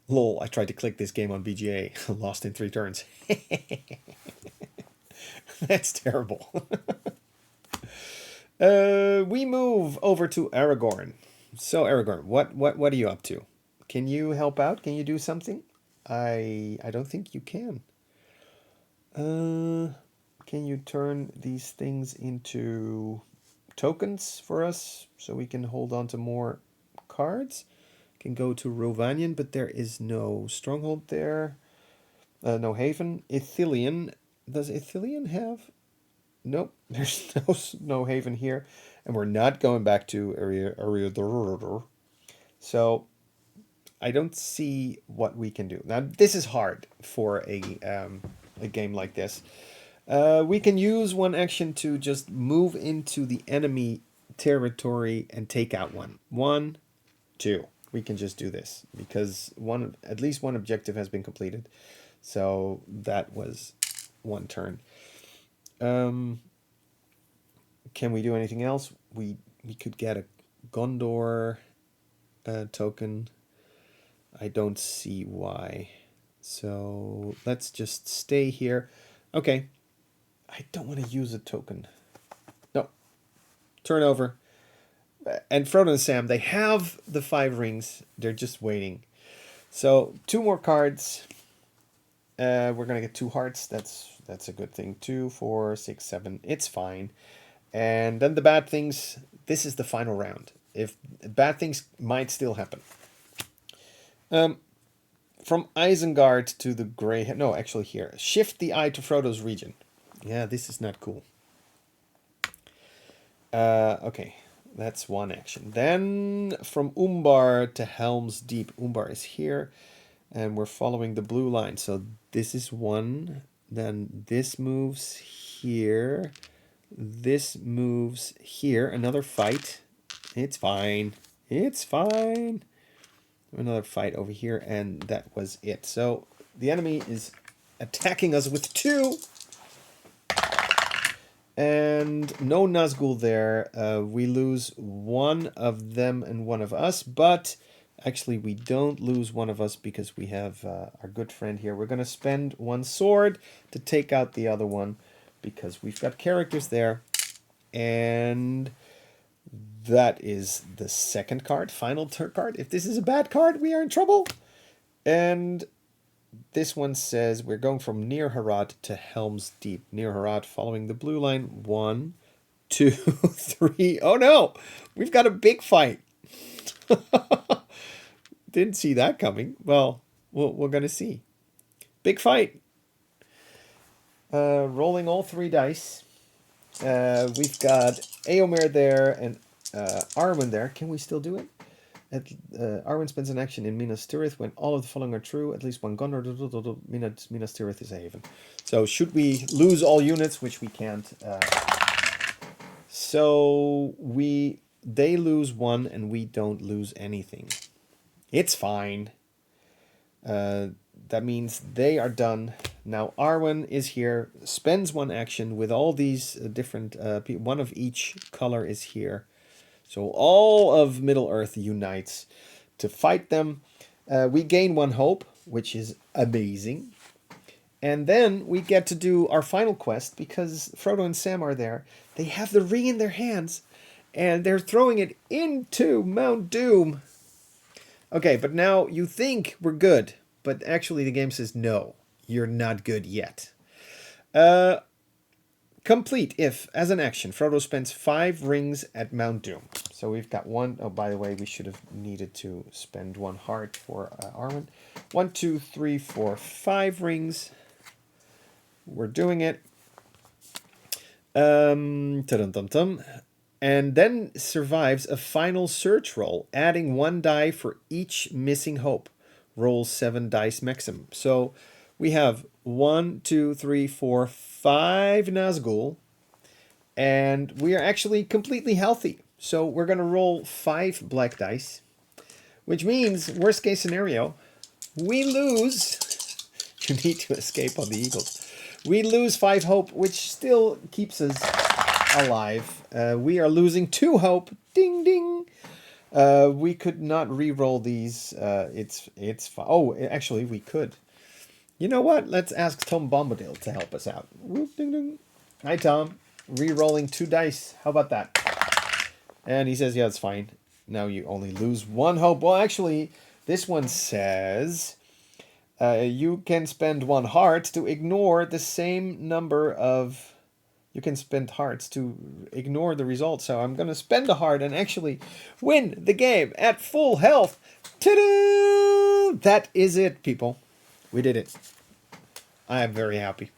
Lol, I tried to click this game on BGA. Lost in 3 turns. That's terrible. We move over to Aragorn. So Aragorn, what are you up to? Can you help out? Can you do something? I don't think you can. Can you turn these things into tokens for us so we can hold on to more cards? Can go to Rovanion, but there is no stronghold there. No haven. Ithilien. Does Ithilien have? Nope. There's no haven here. And we're not going back to Area. So I don't see what we can do. Now, this is hard for a game like this. We can use one action to just move into the enemy territory and take out one. 1, 2. We can just do this because at least one objective has been completed. So that was 1 turn. Can we do anything else? We could get a Gondor token. I don't see why. So let's just stay here. Okay. I don't want to use a token. No. Turn over. And Frodo and Sam, they have the 5 rings. They're just waiting. So 2 more cards. We're going to get 2 hearts. That's a good thing. 2, 4, 6, 7. It's fine. And then the bad things. This is the final round. If bad things might still happen. From Isengard to the Grey... No, actually here. Shift the eye to Frodo's region. Yeah, this is not cool. Okay. That's 1 action. Then from Umbar to Helm's Deep. Umbar is here. And we're following the blue line. So this is 1. Then this moves here. This moves here. Another fight. It's fine. It's fine. Another fight over here. And that was it. So the enemy is attacking us with 2. And no Nazgul there. We lose one of them and one of us, but actually we don't lose one of us because we have our good friend here. We're going to spend 1 sword to take out the other one because we've got characters there. And that is the second card, final card. If this is a bad card, we are in trouble. And this one says we're going from Near Harad to Helm's Deep. Near Harad following the blue line. 1, 2, 3. Oh no! We've got a big fight. Didn't see that coming. Well, we're going to see. Big fight. Rolling all 3 dice. We've got Eomer there and Arwen there. Can we still do it? Arwen spends an action in Minas Tirith when all of the following are true. At least 1 Gondor. Minas Tirith is a haven. So should we lose all units, which we can't. So they lose 1 and we don't lose anything. It's fine. That means they are done. Now Arwen is here, spends 1 action with all these different... one of each color is here. So all of Middle-earth unites to fight them. We gain 1 hope, which is amazing. And then we get to do our final quest because Frodo and Sam are there. They have the ring in their hands and they're throwing it into Mount Doom. Okay, but now you think we're good, but actually the game says no, you're not good yet. Complete if, as an action, Frodo spends 5 rings at Mount Doom. So we've got one. Oh, by the way, we should have needed to spend 1 heart for Arwen. 1, 2, 3, 4, 5 rings. We're doing it. Ta-dum-tum-tum. And then survives a final search roll, adding 1 die for each missing hope. Roll 7 dice maximum. So we have 1, 2, 3, 4, 5 Nazgul, and we are actually completely healthy. So we're going to roll 5 black dice, which means, worst case scenario, we lose. You need to escape on the Eagles. We lose 5 hope, which still keeps us alive. We are losing 2 hope. Ding, ding. We could not re-roll these. It's fine. Oh, actually, we could. You know what? Let's ask Tom Bombadil to help us out. Whoop, ding, ding. Hi, Tom. Re-rolling 2 dice. How about that? And he says, yeah, it's fine. Now you only lose 1 hope. Well, actually, this one says you can spend 1 heart to ignore the same number of... You can spend hearts to ignore the result. So I'm going to spend a heart and actually win the game at full health. Ta-da! That is it, people. We did it. I am very happy.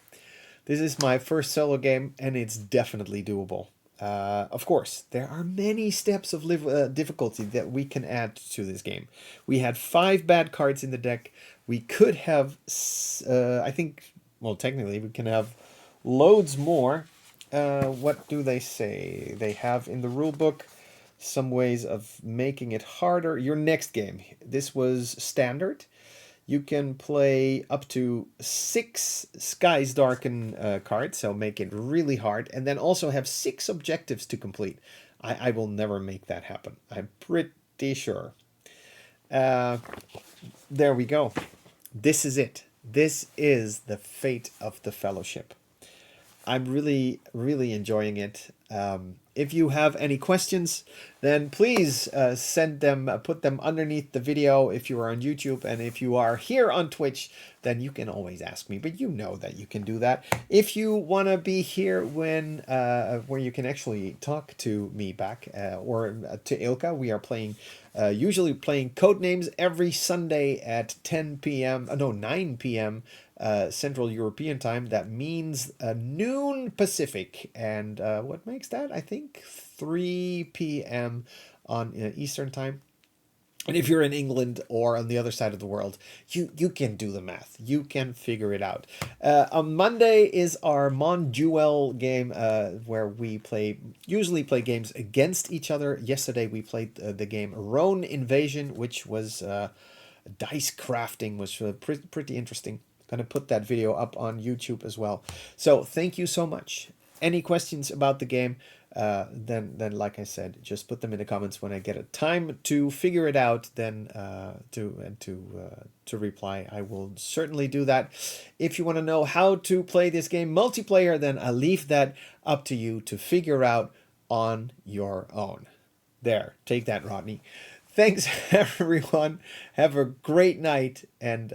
This is my first solo game, and it's definitely doable. Of course, there are many steps of difficulty that we can add to this game. We had 5 bad cards in the deck. We could have, I think, well, technically, we can have loads more. What do they say? They have in the rule book some ways of making it harder. Your next game, this was standard. You can play up to 6 Skies Darken cards, so make it really hard, and then also have 6 objectives to complete. I will never make that happen. I'm pretty sure. There we go. This is it. This is the fate of the Fellowship. I'm really, really enjoying it. If you have any questions, then please send them, put them underneath the video if you are on YouTube. And if you are here on Twitch, then you can always ask me. But you know that you can do that. If you want to be here when where you can actually talk to me back or to Ilka, we are playing, usually playing Codenames every Sunday at 10 p.m. No, 9 p.m. Central European time. That means noon Pacific, and what makes that? I think 3 p.m. on Eastern time. And if you're in England or on the other side of the world, you can do the math. You can figure it out. On Monday is our Mon Duel game, where we usually play games against each other. Yesterday we played the game Rhone Invasion, which was dice crafting, was pretty interesting. Going to put that video up on YouTube as well. So thank you so much. Any questions about the game, then like I said, just put them in the comments. When I get a time to figure it out, then to reply, I will certainly do that. If you want to know how to play this game multiplayer, then I leave that up to you to figure out on your own. There, take that, Rodney. Thanks, everyone. Have a great night, and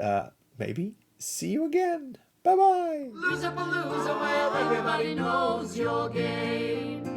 maybe see you again. Bye-bye. Luzapalooza, where everybody knows your game.